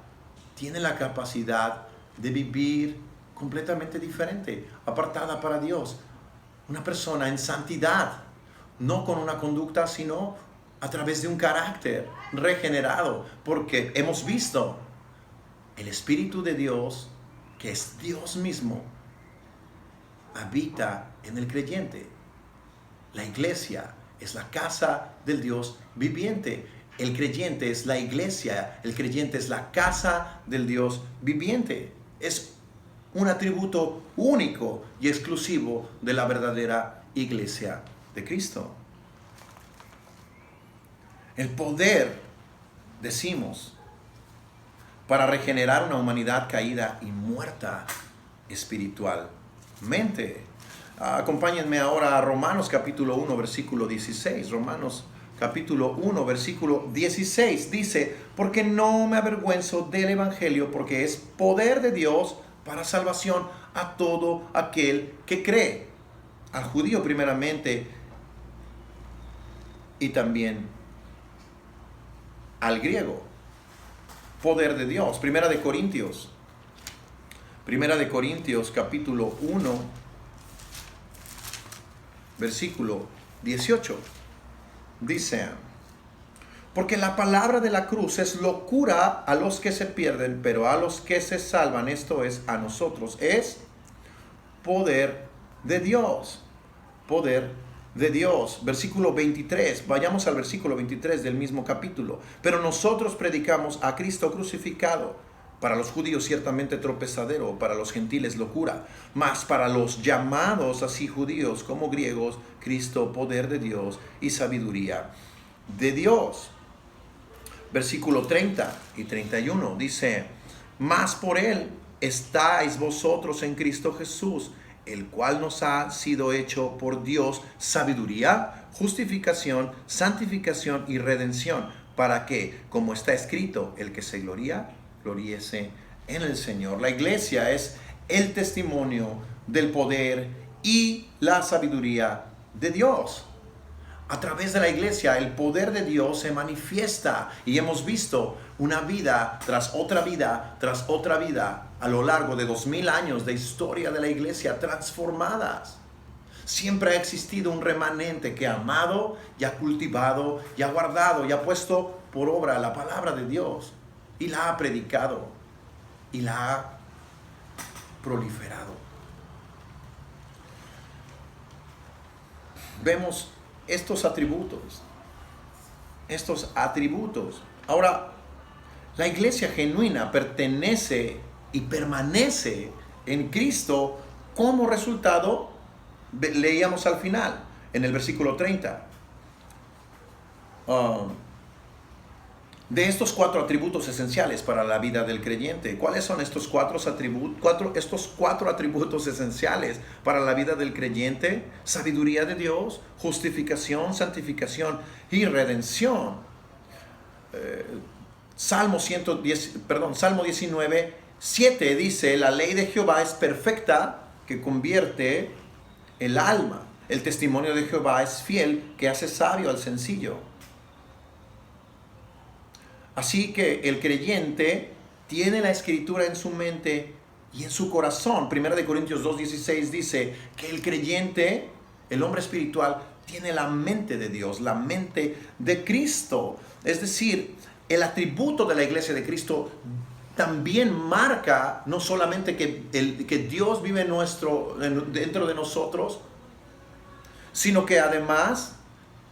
tiene la capacidad de vivir completamente diferente, apartada para Dios. Una persona en santidad, no con una conducta, sino a través de un carácter regenerado, porque hemos visto el Espíritu de Dios, que es Dios mismo, habita en el creyente. La iglesia es la casa del Dios viviente. El creyente es la iglesia, el creyente es la casa del Dios viviente. Es un atributo único y exclusivo de la verdadera iglesia de Cristo. El poder, decimos, para regenerar una humanidad caída y muerta espiritualmente. Acompáñenme ahora a Romanos capítulo 1, versículo 16. Romanos capítulo 1, versículo 16 dice: porque no me avergüenzo del evangelio, porque es poder de Dios para salvación a todo aquel que cree, al judío primeramente y también al griego. Poder de Dios. Primera de Corintios capítulo 1, versículo 18. Dice: porque la palabra de la cruz es locura a los que se pierden, pero a los que se salvan, esto es, a nosotros, es poder de Dios. Poder de Dios. Versículo 23. Vayamos al versículo 23 del mismo capítulo. Pero nosotros predicamos a Cristo crucificado, para los judíos ciertamente tropezadero, para los gentiles locura, mas para los llamados así judíos como griegos, Cristo poder de Dios y sabiduría de Dios. Versículo 30 y 31 dice: mas por él estáis vosotros en Cristo Jesús, el cual nos ha sido hecho por Dios sabiduría, justificación, santificación y redención, para que, como está escrito, el que se gloría, gloríese en el Señor. La iglesia es el testimonio del poder y la sabiduría de Dios. A través de la iglesia el poder de Dios se manifiesta y hemos visto una vida tras otra vida tras otra vida a lo largo de 2000 años de historia de la iglesia transformadas. Siempre ha existido un remanente que ha amado y ha cultivado y ha guardado y ha puesto por obra la palabra de Dios y la ha predicado y la ha proliferado. Vemos estos atributos. Ahora, la iglesia genuina pertenece y permanece en Cristo como resultado, leíamos al final, en el versículo 30, de estos 4 atributos esenciales para la vida del creyente. ¿Cuáles son estos 4 atributos esenciales para la vida del creyente? Sabiduría de Dios, justificación, santificación y redención. Salmo 19, 7 dice: la ley de Jehová es perfecta, que convierte el alma. El testimonio de Jehová es fiel, que hace sabio al sencillo. Así que el creyente tiene la escritura en su mente y en su corazón. Primera de Corintios 2:16 dice que el creyente, el hombre espiritual, tiene la mente de Dios, la mente de Cristo. Es decir, el atributo de la iglesia de Cristo también marca no solamente que Dios vive dentro de nosotros, sino que además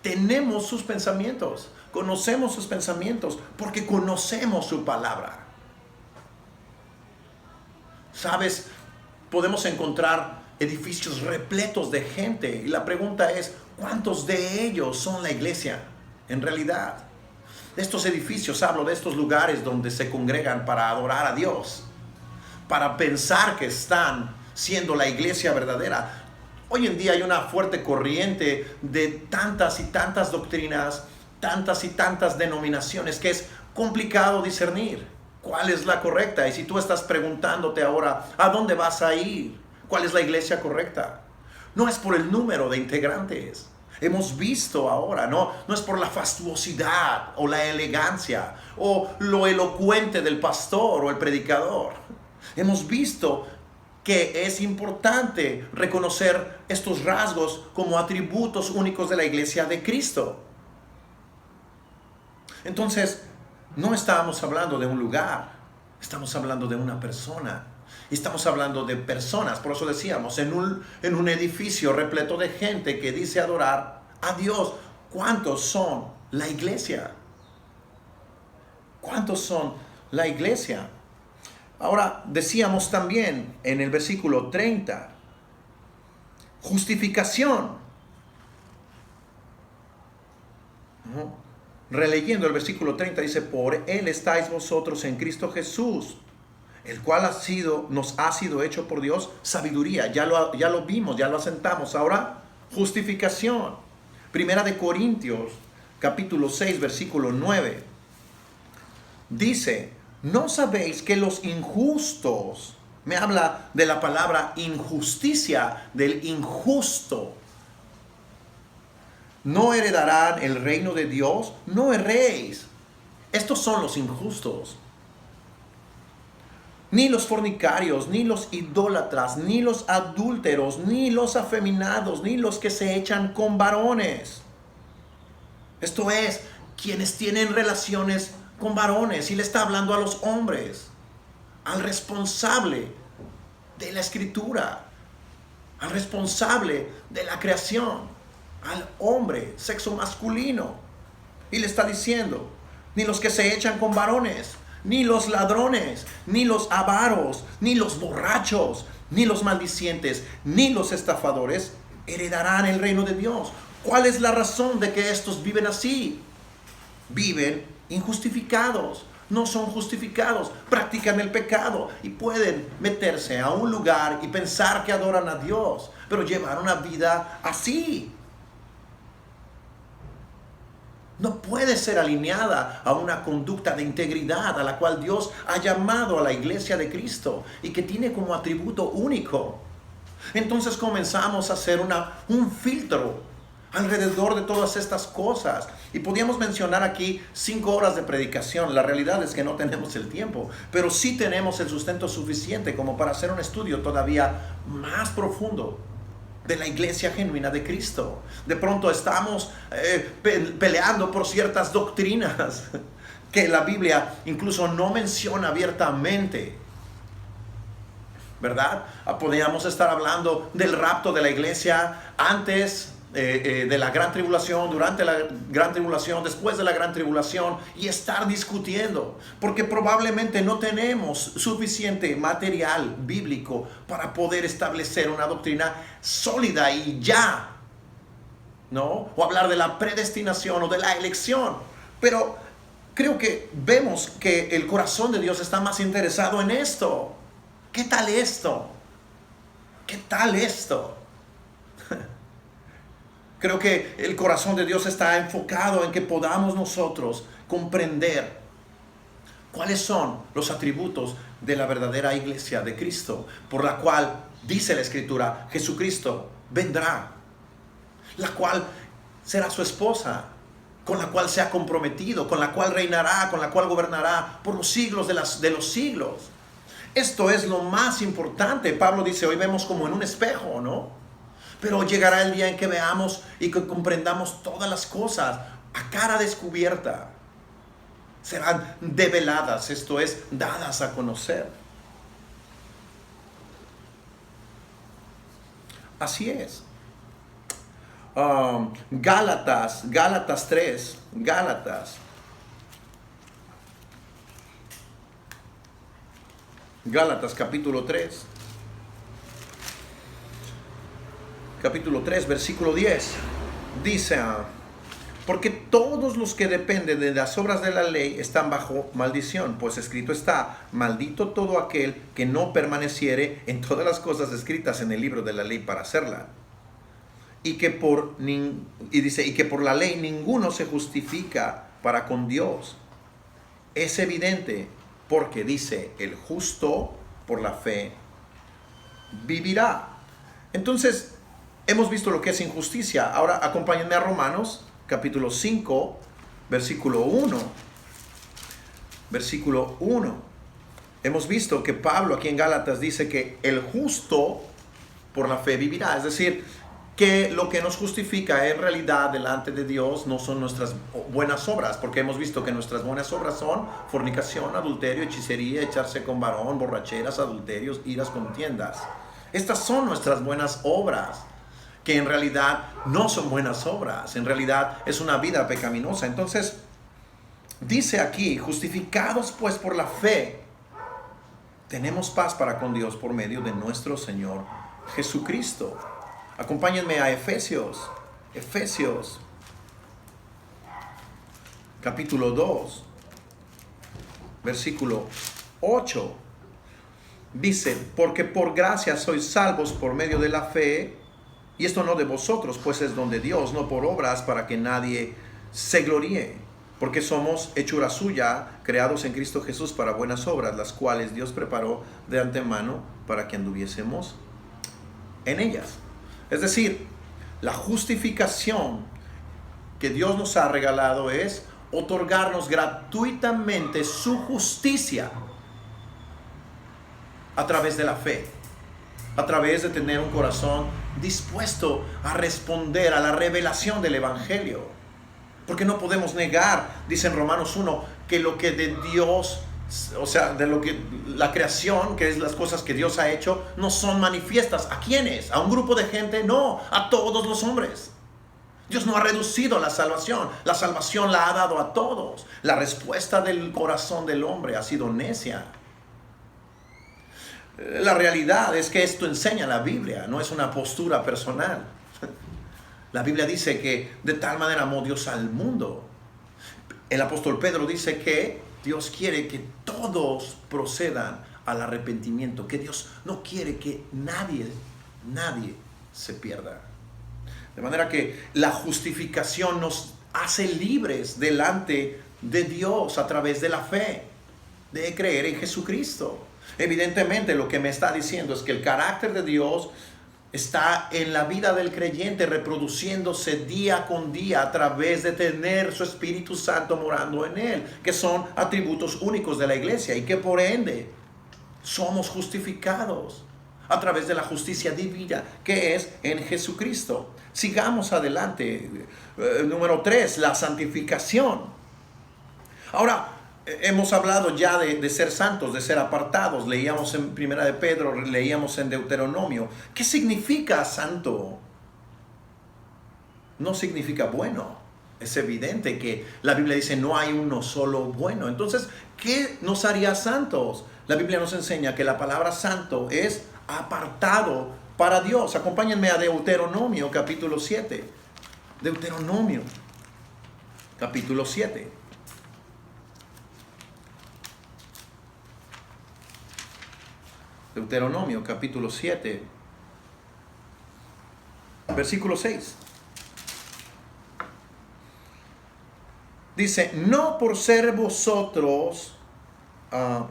tenemos sus pensamientos. Conocemos sus pensamientos porque conocemos su palabra. ¿Sabes? Podemos encontrar edificios repletos de gente y la pregunta es: ¿cuántos de ellos son la iglesia en realidad? De estos edificios, hablo de estos lugares donde se congregan para adorar a Dios, para pensar que están siendo la iglesia verdadera. Hoy en día hay una fuerte corriente de tantas y tantas doctrinas, tantas y tantas denominaciones, que es complicado discernir cuál es la correcta. Y si tú estás preguntándote ahora, ¿a dónde vas a ir? ¿Cuál es la iglesia correcta? No es por el número de integrantes. Hemos visto ahora, no es por la fastuosidad o la elegancia o lo elocuente del pastor o el predicador. Hemos visto que es importante reconocer estos rasgos como atributos únicos de la iglesia de Cristo. Entonces, no estamos hablando de un lugar, estamos hablando de una persona. Estamos hablando de personas, por eso decíamos, en un edificio repleto de gente que dice adorar a Dios. ¿Cuántos son la iglesia? ¿Cuántos son la iglesia? Ahora, decíamos también en el versículo 30, justificación. Releyendo el versículo 30 dice, por Él estáis vosotros en Cristo Jesús, el cual nos ha sido hecho por Dios sabiduría. Ya lo vimos, ya lo asentamos. Ahora, justificación. Primera de Corintios, capítulo 6, versículo 9. Dice, ¿no sabéis que los injustos, me habla de la palabra injusticia, del injusto, no heredarán el reino de Dios? No erréis. Estos son los injustos. Ni los fornicarios, ni los idólatras, ni los adúlteros, ni los afeminados, ni los que se echan con varones. Esto es, quienes tienen relaciones con varones. Y le está hablando a los hombres, al responsable de la escritura, al responsable de la creación, al hombre, sexo masculino. Y le está diciendo, ni los que se echan con varones, ni los ladrones, ni los avaros, ni los borrachos, ni los maldicientes, ni los estafadores heredarán el reino de Dios. ¿Cuál es la razón de que estos viven así? Viven injustificados, no son justificados, practican el pecado y pueden meterse a un lugar y pensar que adoran a Dios, pero llevar una vida así. No puede ser alineada a una conducta de integridad a la cual Dios ha llamado a la iglesia de Cristo y que tiene como atributo único. Entonces comenzamos a hacer un filtro alrededor de todas estas cosas. Y podíamos mencionar aquí 5 horas de predicación. La realidad es que no tenemos el tiempo, pero sí tenemos el sustento suficiente como para hacer un estudio todavía más profundo de la iglesia genuina de Cristo. De pronto estamos peleando por ciertas doctrinas que la Biblia incluso no menciona abiertamente, ¿verdad? Podríamos estar hablando del rapto de la iglesia antes de la gran tribulación, durante la gran tribulación, después de la gran tribulación, y estar discutiendo, porque probablemente no tenemos suficiente material bíblico para poder establecer una doctrina sólida y ya, ¿no? O hablar de la predestinación o de la elección. Pero creo que vemos que el corazón de Dios está más interesado en esto. ¿Qué tal esto? ¿Qué tal esto? Creo que el corazón de Dios está enfocado en que podamos nosotros comprender cuáles son los atributos de la verdadera iglesia de Cristo, por la cual, dice la Escritura, Jesucristo vendrá, la cual será su esposa, con la cual se ha comprometido, con la cual reinará, con la cual gobernará por los siglos de los siglos. Esto es lo más importante. Pablo dice, hoy vemos como en un espejo, ¿no? Pero llegará el día en que veamos y que comprendamos todas las cosas a cara descubierta. Serán develadas, esto es, dadas a conocer. Así es. Gálatas 3. Gálatas capítulo 3. Capítulo 3, versículo 10. Dice, Porque todos los que dependen de las obras de la ley están bajo maldición, pues escrito está: maldito todo aquel que no permaneciere en todas las cosas escritas en el libro de la ley para hacerla. Y que por la ley ninguno se justifica para con Dios. Es evidente, porque dice: el justo por la fe vivirá. Entonces, hemos visto lo que es injusticia. Ahora acompáñenme a Romanos capítulo 5, versículo 1. Versículo 1. Hemos visto que Pablo aquí en Gálatas dice que el justo por la fe vivirá. Es decir, que lo que nos justifica en realidad delante de Dios no son nuestras buenas obras, porque hemos visto que nuestras buenas obras son fornicación, adulterio, hechicería, echarse con varón, borracheras, adulterios, iras, contiendas. Estas son nuestras buenas obras, que en realidad no son buenas obras, en realidad es una vida pecaminosa. Entonces, dice aquí: justificados pues por la fe, tenemos paz para con Dios por medio de nuestro Señor Jesucristo. Acompáñenme a Efesios capítulo 2, versículo 8. Dice: porque por gracia sois salvos por medio de la fe, y esto no de vosotros, pues es don de Dios, no por obras, para que nadie se gloríe. Porque somos hechura suya, creados en Cristo Jesús para buenas obras, las cuales Dios preparó de antemano para que anduviésemos en ellas. Es decir, la justificación que Dios nos ha regalado es otorgarnos gratuitamente su justicia a través de la fe, a través de tener un corazón dispuesto a responder a la revelación del Evangelio. Porque no podemos negar, dice en Romanos 1, que lo que de Dios, o sea, de lo que la creación, que es las cosas que Dios ha hecho, no son manifiestas. ¿A quiénes? ¿A un grupo de gente? No, a todos los hombres. Dios no ha reducido la salvación la ha dado a todos. La respuesta del corazón del hombre ha sido necia. La realidad es que esto enseña la Biblia, no es una postura personal. La Biblia dice que de tal manera amó Dios al mundo. El apóstol Pedro dice que Dios quiere que todos procedan al arrepentimiento, que Dios no quiere que nadie se pierda. De manera que la justificación nos hace libres delante de Dios a través de la fe, de creer en Jesucristo. Evidentemente, lo que me está diciendo es que el carácter de Dios está en la vida del creyente, reproduciéndose día con día a través de tener su Espíritu Santo morando en él, que son atributos únicos de la iglesia, y que por ende somos justificados a través de la justicia divina que es en Jesucristo. Sigamos adelante. Número 3, la santificación. Ahora, hemos hablado ya de ser santos, de ser apartados. Leíamos en Primera de Pedro, leíamos en Deuteronomio. ¿Qué significa santo? No significa bueno. Es evidente que la Biblia dice no hay uno solo bueno. Entonces, ¿qué nos haría santos? La Biblia nos enseña que la palabra santo es apartado para Dios. Acompáñenme a Deuteronomio capítulo 7. Deuteronomio capítulo 7. Deuteronomio capítulo 7, versículo 6. Dice: no por ser vosotros,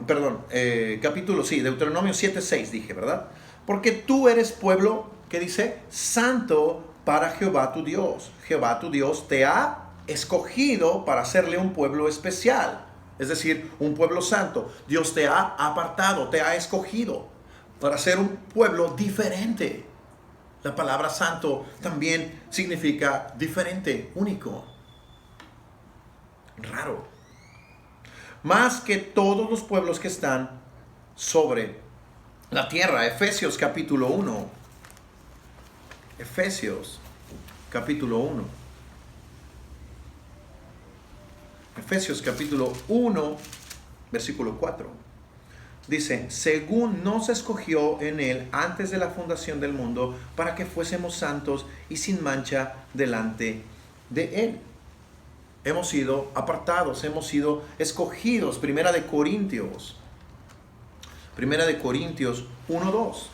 Deuteronomio 7:6 dije, ¿verdad? Porque tú eres pueblo, ¿qué dice? Santo para Jehová tu Dios. Jehová tu Dios te ha escogido para hacerle un pueblo especial. Es decir, un pueblo santo. Dios te ha apartado, te ha escogido para ser un pueblo diferente. La palabra santo también significa diferente, único, raro. Más que todos los pueblos que están sobre la tierra. Efesios capítulo 1. Efesios capítulo 1. Efesios capítulo 1, versículo 4. Dice: según nos escogió en él antes de la fundación del mundo, para que fuésemos santos y sin mancha delante de él. hemos sido apartados, hemos sido escogidos. Primera de Corintios 1:2.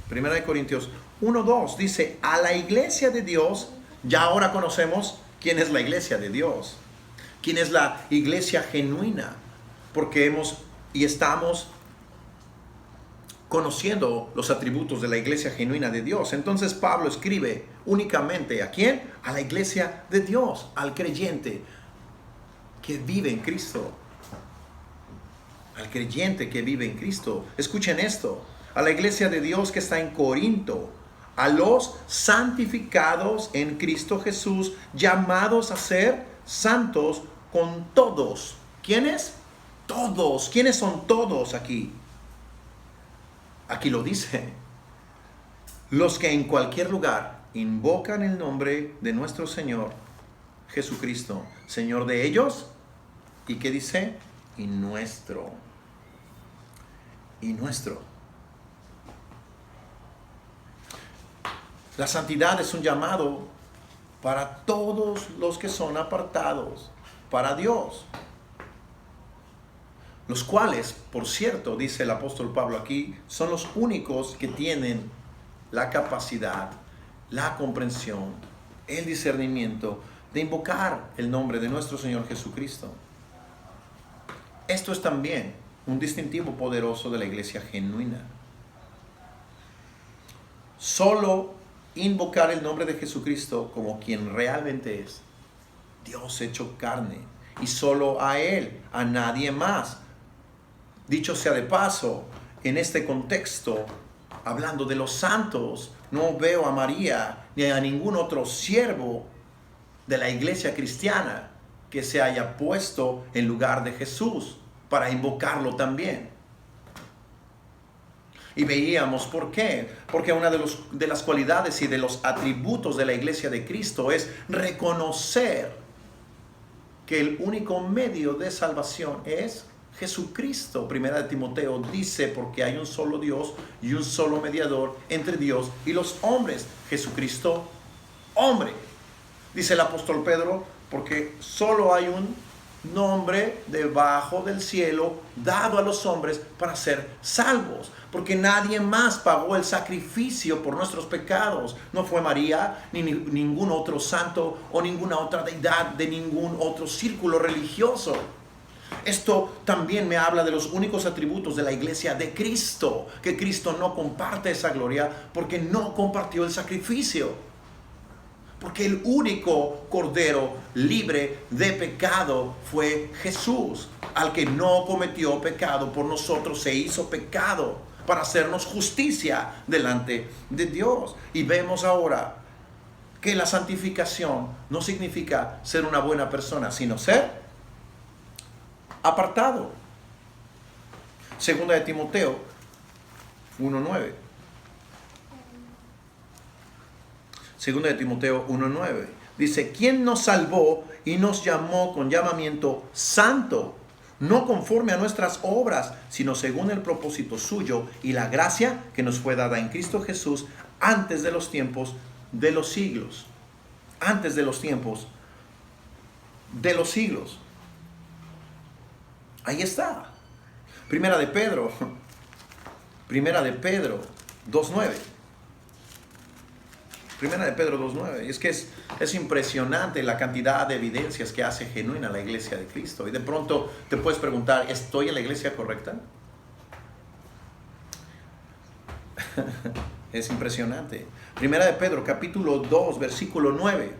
Primera de Corintios 1:2 dice, a la iglesia de Dios, ya ahora conocemos quién es la iglesia de Dios, quién es la iglesia genuina, porque estamos conociendo los atributos de la iglesia genuina de Dios. Entonces Pablo escribe únicamente ¿a quién? A la iglesia de Dios, al creyente que vive en Cristo. Al creyente que vive en Cristo. Escuchen esto. A la iglesia de Dios que está en Corinto. A los santificados en Cristo Jesús, llamados a ser santos con todos. ¿Quiénes? Todos. ¿Quiénes son todos aquí? Aquí lo dice. Los que en cualquier lugar invocan el nombre de nuestro Señor Jesucristo, Señor de ellos. ¿Y qué dice? Y nuestro. Y nuestro. La santidad es un llamado para todos los que son apartados para Dios. Los cuales, por cierto, dice el apóstol Pablo aquí, son los únicos que tienen la capacidad, la comprensión, el discernimiento de invocar el nombre de nuestro Señor Jesucristo. Esto es también un distintivo poderoso de la iglesia genuina. Solo invocar el nombre de Jesucristo como quien realmente es, Dios hecho carne, y solo a Él, a nadie más. Dicho sea de paso, en este contexto, hablando de los santos, no veo a María ni a ningún otro siervo de la iglesia cristiana que se haya puesto en lugar de Jesús para invocarlo también. Y veíamos por qué. Porque una de las cualidades y de los atributos de la iglesia de Cristo es reconocer que el único medio de salvación es Jesucristo. Primera de Timoteo dice, porque hay un solo Dios y un solo mediador entre Dios y los hombres, Jesucristo, hombre. Dice el apóstol Pedro, porque solo hay un nombre debajo del cielo dado a los hombres para ser salvos, porque nadie más pagó el sacrificio por nuestros pecados. No fue María, ni ningún otro santo o ninguna otra deidad de ningún otro círculo religioso. Esto también me habla de los únicos atributos de la iglesia de Cristo, que Cristo no comparte esa gloria porque no compartió el sacrificio. Porque el único cordero libre de pecado fue Jesús, al que no cometió pecado por nosotros, se hizo pecado para hacernos justicia delante de Dios. Y vemos ahora que la santificación no significa ser una buena persona, sino ser apartado. Segunda de Timoteo 1:9. Segunda de Timoteo 1:9. Dice, ¿quién nos salvó y nos llamó con llamamiento santo? No conforme a nuestras obras, sino según el propósito suyo y la gracia que nos fue dada en Cristo Jesús antes de los tiempos de los siglos. Antes de los tiempos de los siglos. Ahí está. Primera de Pedro 2:9. Primera de Pedro 2:9. Y es que es impresionante la cantidad de evidencias que hace genuina la iglesia de Cristo. Y de pronto te puedes preguntar, ¿estoy en la iglesia correcta? Es impresionante. Primera de Pedro capítulo 2 versículo 9.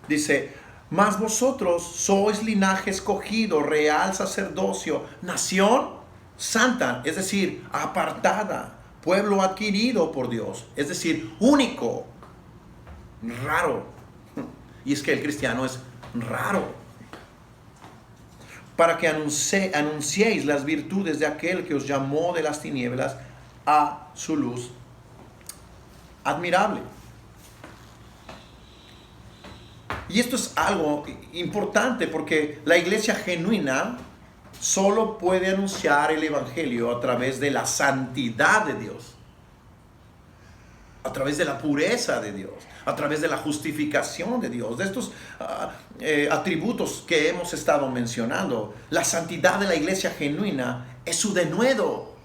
Dice, mas vosotros sois linaje escogido, real sacerdocio, nación santa, es decir, apartada, pueblo adquirido por Dios, es decir, único, raro. Y es que el cristiano es raro. Para que anunciéis las virtudes de aquel que os llamó de las tinieblas a su luz admirable. Y esto es algo importante porque la iglesia genuina solo puede anunciar el evangelio a través de la santidad de Dios. a través de la pureza de Dios, a través de la justificación de Dios, de estos atributos que hemos estado mencionando. La santidad de la iglesia genuina es su denuedo.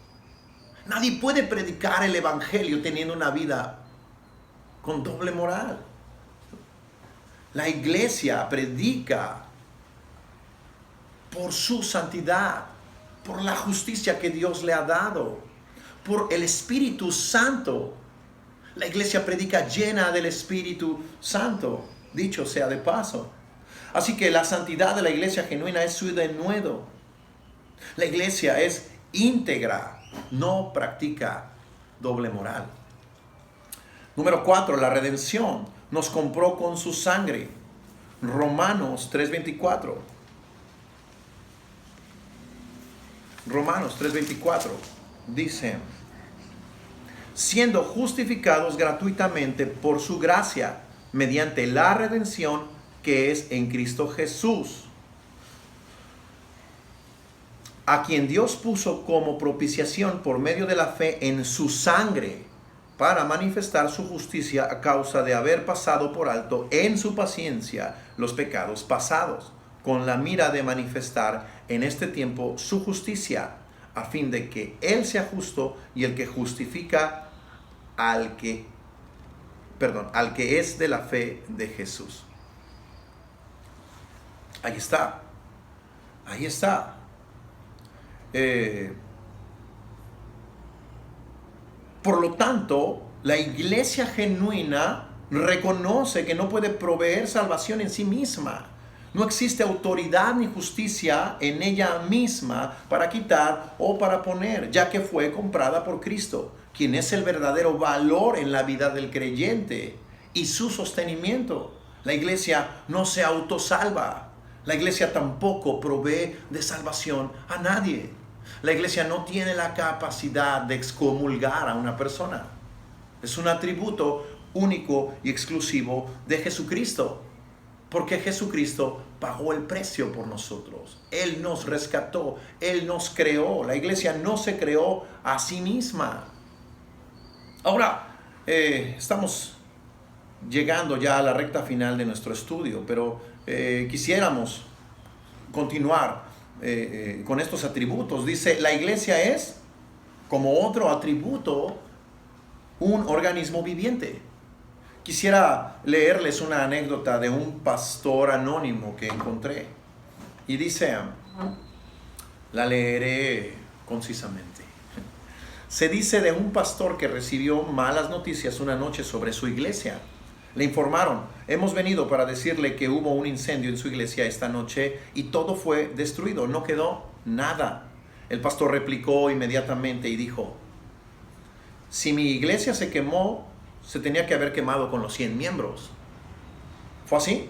Nadie puede predicar el evangelio teniendo una vida con doble moral. La iglesia predica por su santidad, por la justicia que Dios le ha dado, por el Espíritu Santo. La iglesia predica llena del Espíritu Santo, dicho sea de paso. Así que la santidad de la iglesia genuina es su denuedo. La iglesia es íntegra, no practica doble moral. Número 4, la redención. Nos compró con su sangre. Romanos 3:24. Romanos 3:24 dice: siendo justificados gratuitamente por su gracia, mediante la redención que es en Cristo Jesús, a quien Dios puso como propiciación por medio de la fe en su sangre, para manifestar su justicia a causa de haber pasado por alto en su paciencia los pecados pasados, con la mira de manifestar en este tiempo su justicia, a fin de que Él sea justo y el que justifica al que es de la fe de Jesús. Ahí está. Ahí está. Por lo tanto, la iglesia genuina reconoce que no puede proveer salvación en sí misma. No existe autoridad ni justicia en ella misma para quitar o para poner, ya que fue comprada por Cristo, quien es el verdadero valor en la vida del creyente y su sostenimiento. La iglesia no se autosalva. La iglesia tampoco provee de salvación a nadie. La iglesia no tiene la capacidad de excomulgar a una persona. Es un atributo único y exclusivo de Jesucristo, porque Jesucristo pagó el precio por nosotros. Él nos rescató, Él nos creó. La iglesia no se creó a sí misma. Ahora, estamos llegando ya a la recta final de nuestro estudio, pero quisiéramos continuar con estos atributos. Dice, la iglesia es, como otro atributo, un organismo viviente. Quisiera leerles una anécdota de un pastor anónimo que encontré. Y dice, la leeré concisamente. Se dice de un pastor que recibió malas noticias una noche sobre su iglesia. Le informaron: hemos venido para decirle que hubo un incendio en su iglesia esta noche y todo fue destruido, no quedó nada. El pastor replicó inmediatamente y dijo: si mi iglesia se quemó, se tenía que haber quemado con los 100 miembros. ¿Fue así?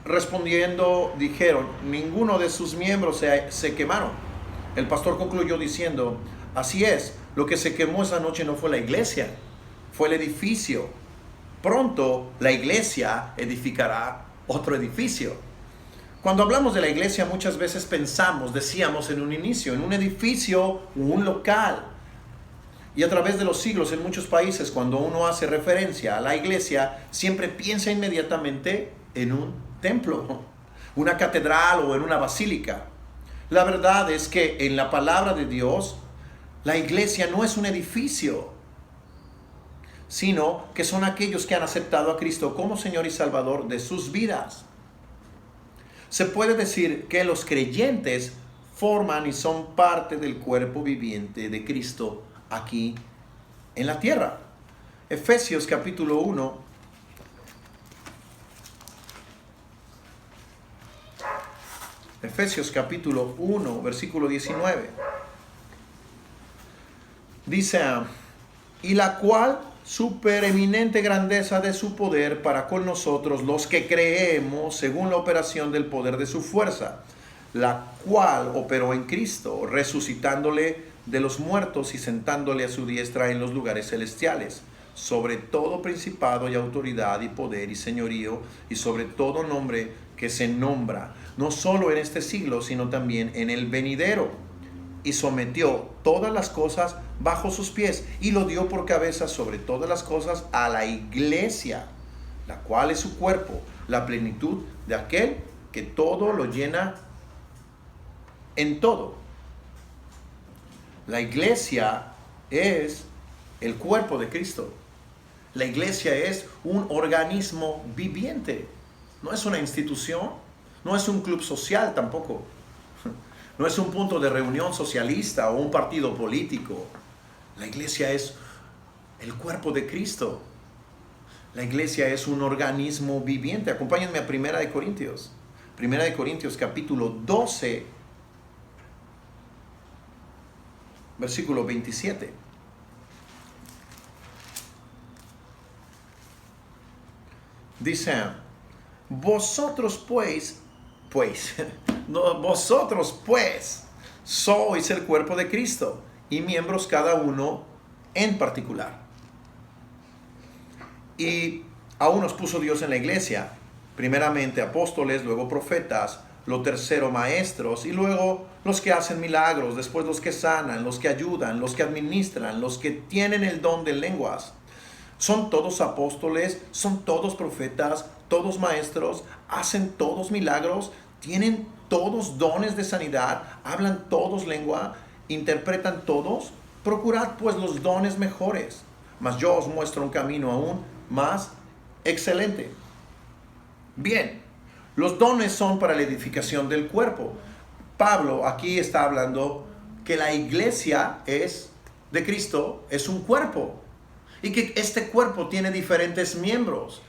Respondiendo, dijeron: ninguno de sus miembros se quemaron. El pastor concluyó diciendo: así es, lo que se quemó esa noche no fue la iglesia, fue el edificio. Pronto la iglesia edificará otro edificio. Cuando hablamos de la iglesia, muchas veces pensamos, decíamos en un inicio, en un edificio o un local. Y a través de los siglos, en muchos países, cuando uno hace referencia a la iglesia, siempre piensa inmediatamente en un templo, una catedral o en una basílica. La verdad es que en la palabra de Dios, la iglesia no es un edificio, sino que son aquellos que han aceptado a Cristo como Señor y Salvador de sus vidas. Se puede decir que los creyentes forman y son parte del cuerpo viviente de Cristo aquí en la tierra. Efesios capítulo 1. Efesios capítulo 1, versículo 19. Dice: y la cual supereminente grandeza de su poder para con nosotros los que creemos, según la operación del poder de su fuerza, la cual operó en Cristo, resucitándole de los muertos y sentándole a su diestra en los lugares celestiales, sobre todo principado y autoridad y poder y señorío, y sobre todo nombre que se nombra, no solo en este siglo, sino también en el venidero, y sometió todas las cosas bajo sus pies y lo dio por cabeza sobre todas las cosas a la iglesia, la cual es su cuerpo, la plenitud de aquel que todo lo llena en todo. La iglesia es el cuerpo de Cristo. La iglesia es un organismo viviente. No es una institución, no es un club social tampoco. No es un punto de reunión socialista o un partido político. La iglesia es el cuerpo de Cristo. La iglesia es un organismo viviente. Acompáñenme a 1 Corintios. 1 Corintios capítulo 12, versículo 27. Dice, vosotros pues, vosotros pues, sois el cuerpo de Cristo y miembros cada uno en particular. Y aún nos puso Dios en la iglesia, primeramente apóstoles, luego profetas, lo tercero maestros, y luego los que hacen milagros, después los que sanan, los que ayudan, los que administran, los que tienen el don de lenguas. Son todos apóstoles, son todos profetas, todos maestros, hacen todos milagros, tienen todos dones de sanidad, hablan todos lengua, interpretan todos. Procurad pues los dones mejores, mas yo os muestro un camino aún más excelente. Bien, los dones son para la edificación del cuerpo. Pablo aquí está hablando que la iglesia de Cristo es un cuerpo y que este cuerpo tiene diferentes miembros.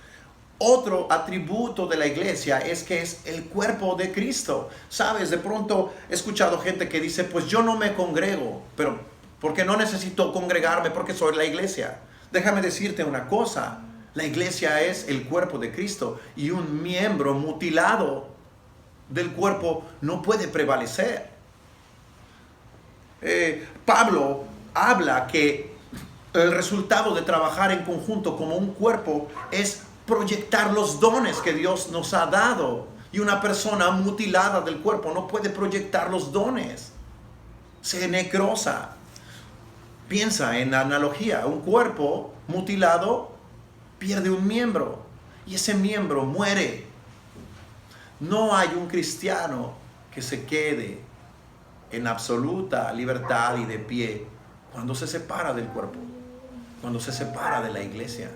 Otro atributo de la iglesia es que es el cuerpo de Cristo. Sabes, de pronto he escuchado gente que dice, pues yo no me congrego, pero porque no necesito congregarme porque soy la iglesia. Déjame decirte una cosa, la iglesia es el cuerpo de Cristo y un miembro mutilado del cuerpo no puede prevalecer. Pablo habla que el resultado de trabajar en conjunto como un cuerpo es proyectar los dones que Dios nos ha dado. Y una persona mutilada del cuerpo no puede proyectar los dones. Se necrosa. Piensa en la analogía. Un cuerpo mutilado pierde un miembro. Y ese miembro muere. No hay un cristiano que se quede en absoluta libertad y de pie cuando se separa del cuerpo. Cuando se separa de la iglesia.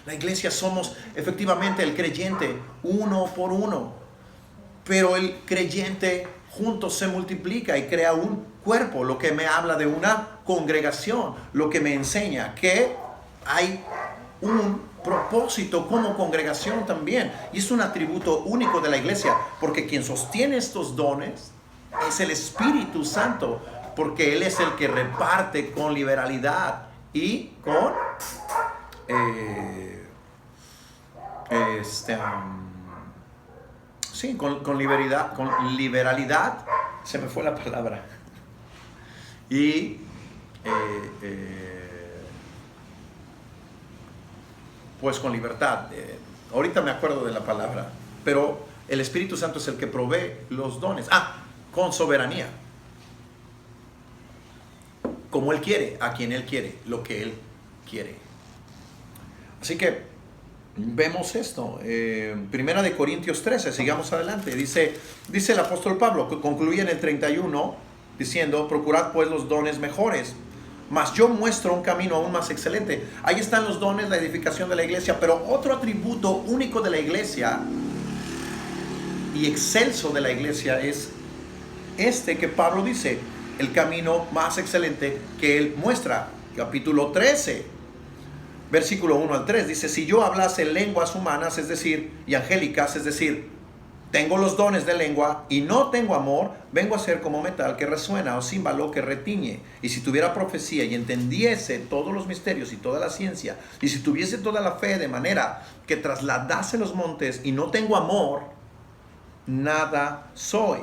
La iglesia somos efectivamente el creyente uno por uno, pero el creyente juntos se multiplica y crea un cuerpo, lo que me habla de una congregación, lo que me enseña que hay un propósito como congregación también, y es un atributo único de la iglesia, porque quien sostiene estos dones es el Espíritu Santo, porque Él es el que reparte con liberalidad y con con liberalidad, se me fue la palabra, y pues con libertad, ahorita me acuerdo de la palabra, pero el Espíritu Santo es el que provee los dones, con soberanía, como Él quiere, a quien Él quiere, lo que Él quiere. Así que vemos esto, Primera de Corintios 13, sigamos adelante, dice el apóstol Pablo, que concluye en el 31, diciendo, procurad pues los dones mejores, mas yo muestro un camino aún más excelente. Ahí están los dones, la edificación de la iglesia, pero otro atributo único de la iglesia y excelso de la iglesia es que Pablo dice, el camino más excelente que él muestra, capítulo 13, versículo 1 al 3, dice, si yo hablase lenguas humanas, es decir, y angélicas, es decir, tengo los dones de lengua y no tengo amor, vengo a ser como metal que resuena o címbalo que retiñe. Y si tuviera profecía y entendiese todos los misterios y toda la ciencia, y si tuviese toda la fe de manera que trasladase los montes y no tengo amor, nada soy.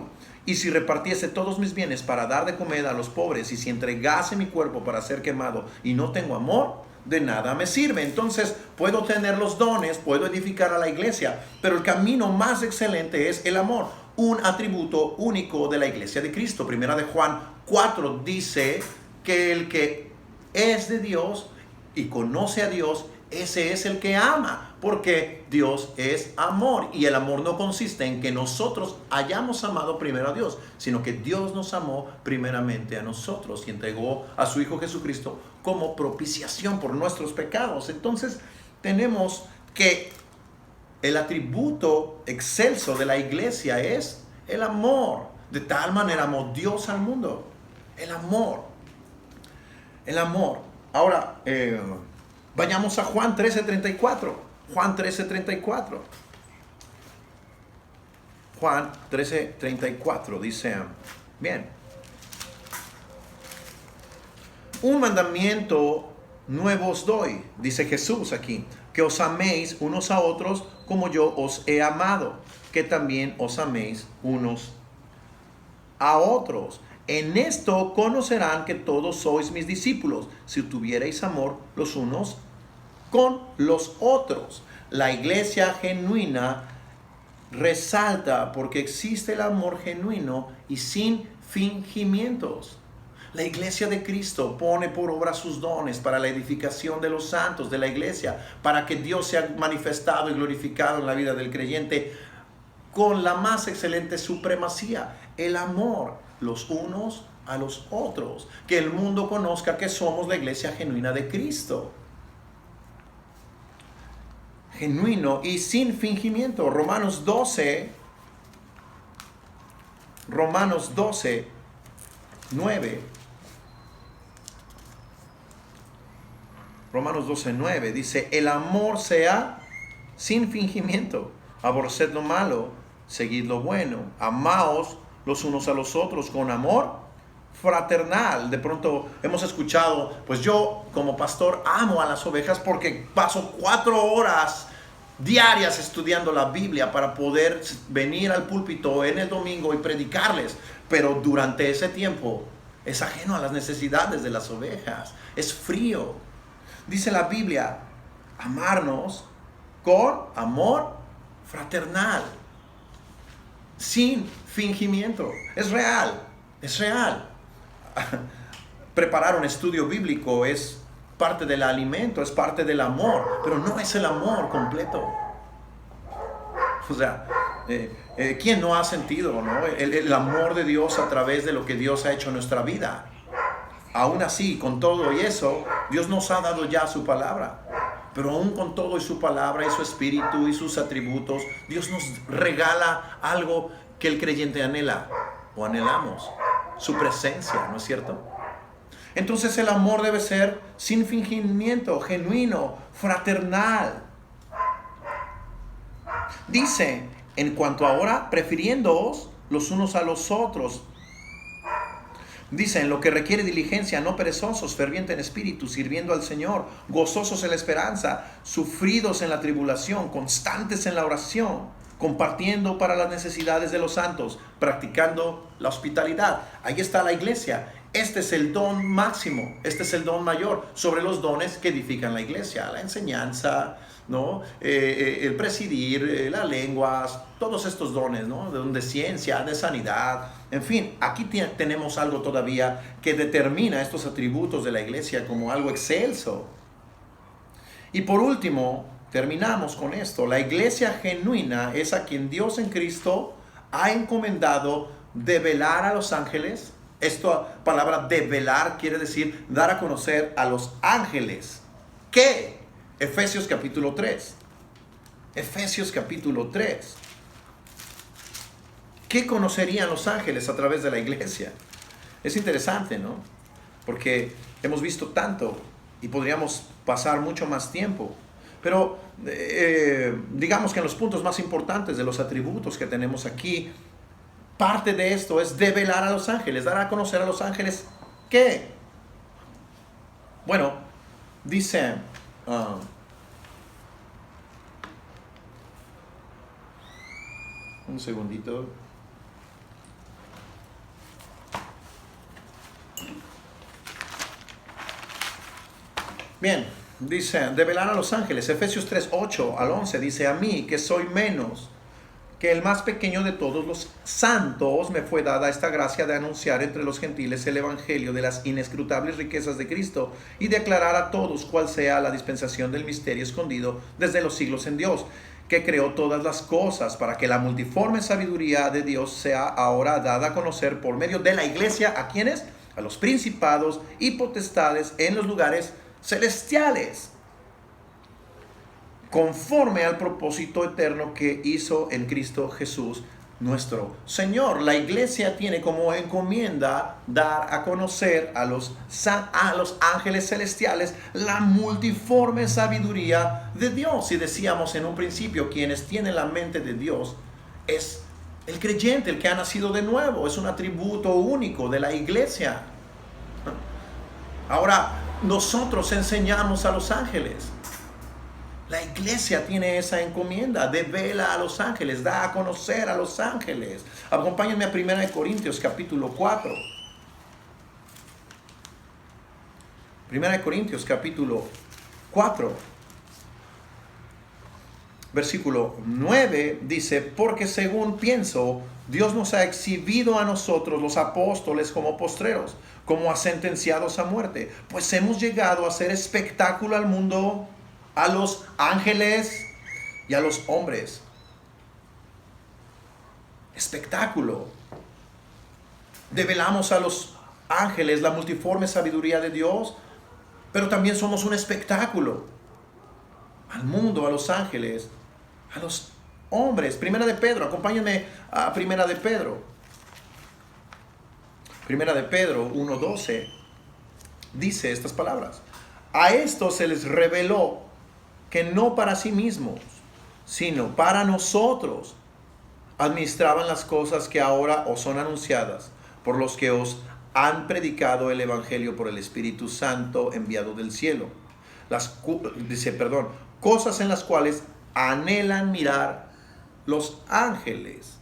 Y si repartiese todos mis bienes para dar de comer a los pobres, y si entregase mi cuerpo para ser quemado y no tengo amor, de nada me sirve. Entonces puedo tener los dones, puedo edificar a la iglesia, pero el camino más excelente es el amor, un atributo único de la iglesia de Cristo. Primera de Juan 4 dice que el que es de Dios y conoce a Dios, ese es el que ama, porque Dios es amor, y el amor no consiste en que nosotros hayamos amado primero a Dios, sino que Dios nos amó primeramente a nosotros y entregó a su Hijo Jesucristo como propiciación por nuestros pecados. Entonces tenemos que el atributo excelso de la iglesia es el amor. De tal manera amó Dios al mundo. El amor. El amor. Ahora, vayamos a Juan 13:34. Juan 13:34. Juan 13:34 dice, bien, un mandamiento nuevo os doy, dice Jesús aquí, que os améis unos a otros como yo os he amado, que también os améis unos a otros. En esto conocerán que todos sois mis discípulos, si tuvierais amor los unos con los otros. La iglesia genuina resalta porque existe el amor genuino y sin fingimientos. La iglesia de Cristo pone por obra sus dones para la edificación de los santos de la iglesia, para que Dios sea manifestado y glorificado en la vida del creyente con la más excelente supremacía, el amor los unos a los otros, que el mundo conozca que somos la iglesia genuina de Cristo. Genuino y sin fingimiento. Romanos 12, 9. Romanos 12:9 dice, el amor sea sin fingimiento, aborreced lo malo, seguid lo bueno, amaos los unos a los otros con amor fraternal. De pronto hemos escuchado, pues yo como pastor amo a las ovejas porque paso 4 horas diarias estudiando la Biblia para poder venir al púlpito en el domingo y predicarles, pero durante ese tiempo es ajeno a las necesidades de las ovejas, es frío. Dice la Biblia, amarnos con amor fraternal, sin fingimiento. Es real, es real. Preparar un estudio bíblico es parte del alimento, es parte del amor, pero no es el amor completo. O sea, ¿quién no ha sentido, ¿no? El amor de Dios a través de lo que Dios ha hecho en nuestra vida? Aún así, con todo y eso, Dios nos ha dado ya su palabra. Pero aún con todo y su palabra y su espíritu y sus atributos, Dios nos regala algo que el creyente anhela o anhelamos. Su presencia, ¿no es cierto? Entonces el amor debe ser sin fingimiento, genuino, fraternal. Dice, en cuanto ahora, prefiriéndoos los unos a los otros. Dice, en lo que requiere diligencia, no perezosos, fervientes en espíritu, sirviendo al Señor, gozosos en la esperanza, sufridos en la tribulación, constantes en la oración, compartiendo para las necesidades de los santos, practicando la hospitalidad. Ahí está la iglesia. Este es el don máximo, este es el don mayor sobre los dones que edifican la iglesia, la enseñanza, ¿no? El presidir, las lenguas, todos estos dones, ¿no? De ciencia, de sanidad, en fin, aquí tenemos algo todavía que determina estos atributos de la iglesia como algo excelso. Y por último, terminamos con esto, la iglesia genuina es a quien Dios en Cristo ha encomendado develar a los ángeles. Esta palabra develar quiere decir dar a conocer a los ángeles. ¿Qué? Efesios capítulo 3. Efesios capítulo 3. ¿Qué conocerían los ángeles a través de la iglesia? Es interesante, ¿no? Porque hemos visto tanto y podríamos pasar mucho más tiempo. Pero digamos que en los puntos más importantes de los atributos que tenemos aquí, parte de esto es develar a los ángeles, dar a conocer a los ángeles. ¿Qué? Bueno, dice... un segundito. Bien, dice, develar a los ángeles. Efesios 3, 8 al 11 dice, a mí que soy menos que el más pequeño de todos los santos, me fue dada esta gracia de anunciar entre los gentiles el evangelio de las inescrutables riquezas de Cristo y de aclarar a todos cuál sea la dispensación del misterio escondido desde los siglos en Dios, que creó todas las cosas, para que la multiforme sabiduría de Dios sea ahora dada a conocer por medio de la iglesia. ¿A quiénes? A los principados y potestades en los lugares celestiales, conforme al propósito eterno que hizo en Cristo Jesús nuestro Señor. La iglesia tiene como encomienda dar a conocer a los ángeles celestiales la multiforme sabiduría de Dios. Y decíamos en un principio, quienes tienen la mente de Dios es el creyente, el que ha nacido de nuevo. Es un atributo único de la iglesia. Ahora, nosotros enseñamos a los ángeles. La iglesia tiene esa encomienda, devela a los ángeles, da a conocer a los ángeles. Acompáñenme a 1 Corintios capítulo 4. 1 Corintios capítulo 4. Versículo 9 dice: porque según pienso, Dios nos ha exhibido a nosotros los apóstoles como postreros, como a sentenciados a muerte, pues hemos llegado a hacer espectáculo al mundo, a los ángeles y a los hombres. Espectáculo. Develamos a los ángeles la multiforme sabiduría de Dios, pero también somos un espectáculo al mundo, a los ángeles, a los hombres. Primera de Pedro, acompáñenme a Primera de Pedro. Primera de Pedro 1:12 dice estas palabras: a esto se les reveló que no para sí mismos, sino para nosotros administraban las cosas que ahora os son anunciadas por los que os han predicado el evangelio por el Espíritu Santo enviado del cielo. Cosas en las cuales anhelan mirar los ángeles.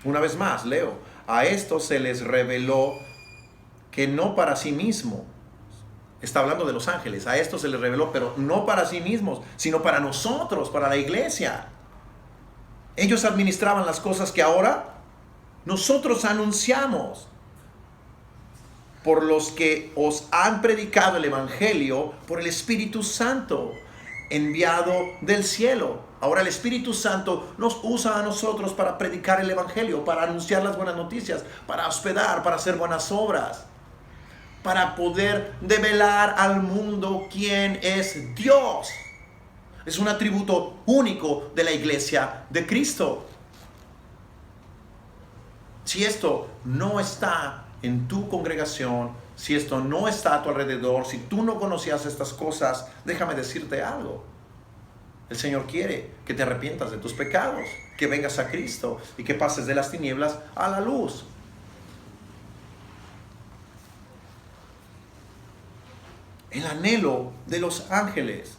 Una vez más, leo: a esto se les reveló que no para sí mismo. Está hablando de los ángeles. A esto se les reveló, pero no para sí mismos, sino para nosotros, para la iglesia. Ellos administraban las cosas que ahora nosotros anunciamos, por los que os han predicado el evangelio por el Espíritu Santo enviado del cielo. Ahora el Espíritu Santo nos usa a nosotros para predicar el evangelio, para anunciar las buenas noticias, para hospedar, para hacer buenas obras, para poder develar al mundo quién es Dios. Es un atributo único de la iglesia de Cristo. Si esto no está en tu congregación, si esto no está a tu alrededor, si tú no conocías estas cosas, déjame decirte algo. El Señor quiere que te arrepientas de tus pecados, que vengas a Cristo y que pases de las tinieblas a la luz. El anhelo de los ángeles.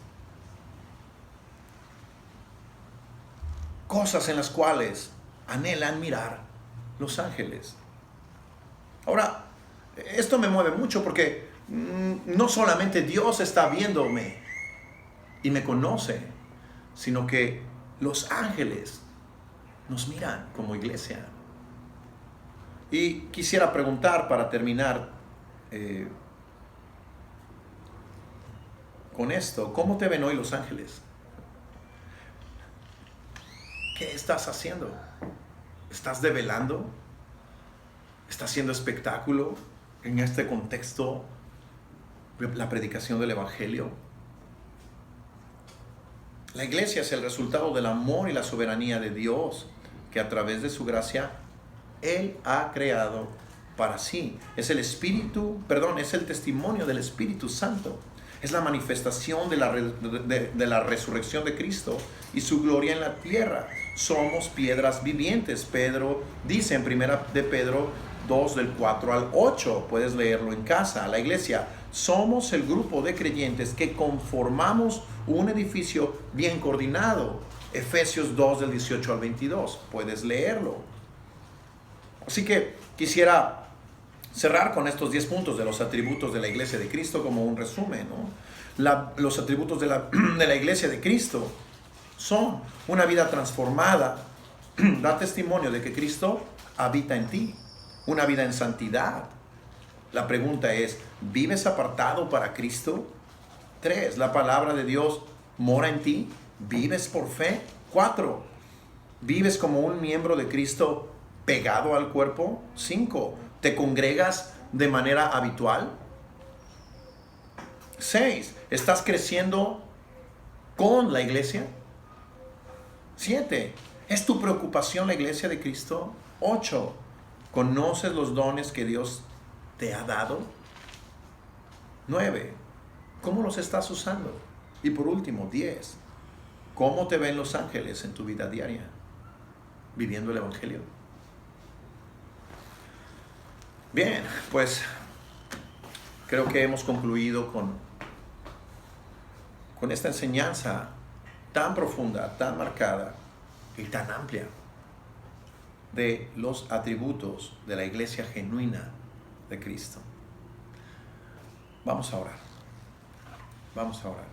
Cosas en las cuales anhelan mirar los ángeles. Ahora, esto me mueve mucho porque no solamente Dios está viéndome y me conoce, sino que los ángeles nos miran como iglesia. Y quisiera preguntar para terminar con esto: ¿cómo te ven hoy los ángeles? ¿Qué estás haciendo? ¿Estás develando? ¿Estás haciendo espectáculo en este contexto de la predicación del evangelio? La iglesia es el resultado del amor y la soberanía de Dios, que a través de su gracia Él ha creado para sí. Es el testimonio del Espíritu Santo. Es la manifestación de la resurrección de Cristo y su gloria en la tierra. Somos piedras vivientes. Pedro dice en 1 de Pedro 2, del 4 al 8. Puedes leerlo en casa. La iglesia, somos el grupo de creyentes que conformamos un edificio bien coordinado. Efesios 2, del 18 al 22. Puedes leerlo. Así que quisiera cerrar con estos 10 puntos de los atributos de la iglesia de Cristo como un resumen, ¿no? Los atributos de la iglesia de Cristo son una vida transformada da testimonio de que Cristo habita en ti, una vida en santidad. La pregunta es, ¿vives apartado para Cristo? 3, la palabra de Dios mora en ti, ¿vives por fe? 4, ¿vives como un miembro de Cristo pegado al cuerpo? 5, ¿te congregas de manera habitual? 6, ¿estás creciendo con la iglesia? 7, ¿es tu preocupación la iglesia de Cristo? 8, ¿conoces los dones que Dios te ha dado? 9, ¿cómo los estás usando? Y por último, 10, ¿cómo te ven los ángeles en tu vida diaria? Viviendo el Evangelio. Bien, pues creo que hemos concluido con esta enseñanza tan profunda, tan marcada y tan amplia de los atributos de la iglesia genuina de Cristo. Vamos a orar. Vamos a orar.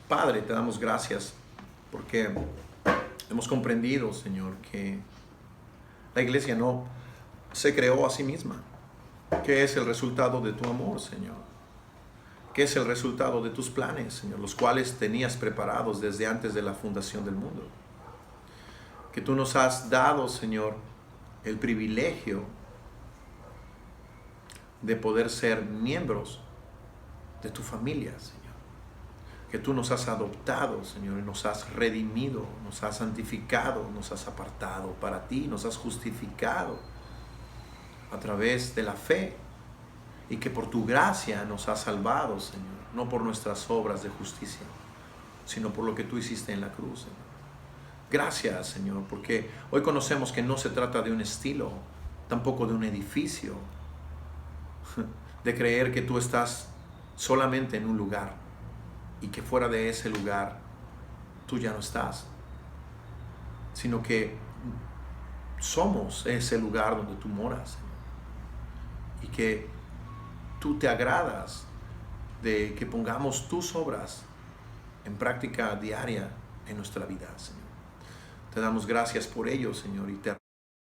Padre, te damos gracias porque hemos comprendido, Señor, que la iglesia no se creó a sí misma, que es el resultado de tu amor, Señor, que es el resultado de tus planes, Señor, los cuales tenías preparados desde antes de la fundación del mundo. Que tú nos has dado, Señor, el privilegio de poder ser miembros de tu familia, Señor. Que tú nos has adoptado, Señor, y nos has redimido, nos has santificado, nos has apartado para ti, nos has justificado a través de la fe, y que por tu gracia nos has salvado, Señor, no por nuestras obras de justicia, sino por lo que tú hiciste en la cruz, Señor. Gracias, Señor, porque hoy conocemos que no se trata de un estilo, tampoco de un edificio, de creer que tú estás solamente en un lugar y que fuera de ese lugar tú ya no estás, sino que somos ese lugar donde tú moras, Señor, y que tú te agradas de que pongamos tus obras en práctica diaria en nuestra vida, Señor. Te damos gracias por ello, Señor, y te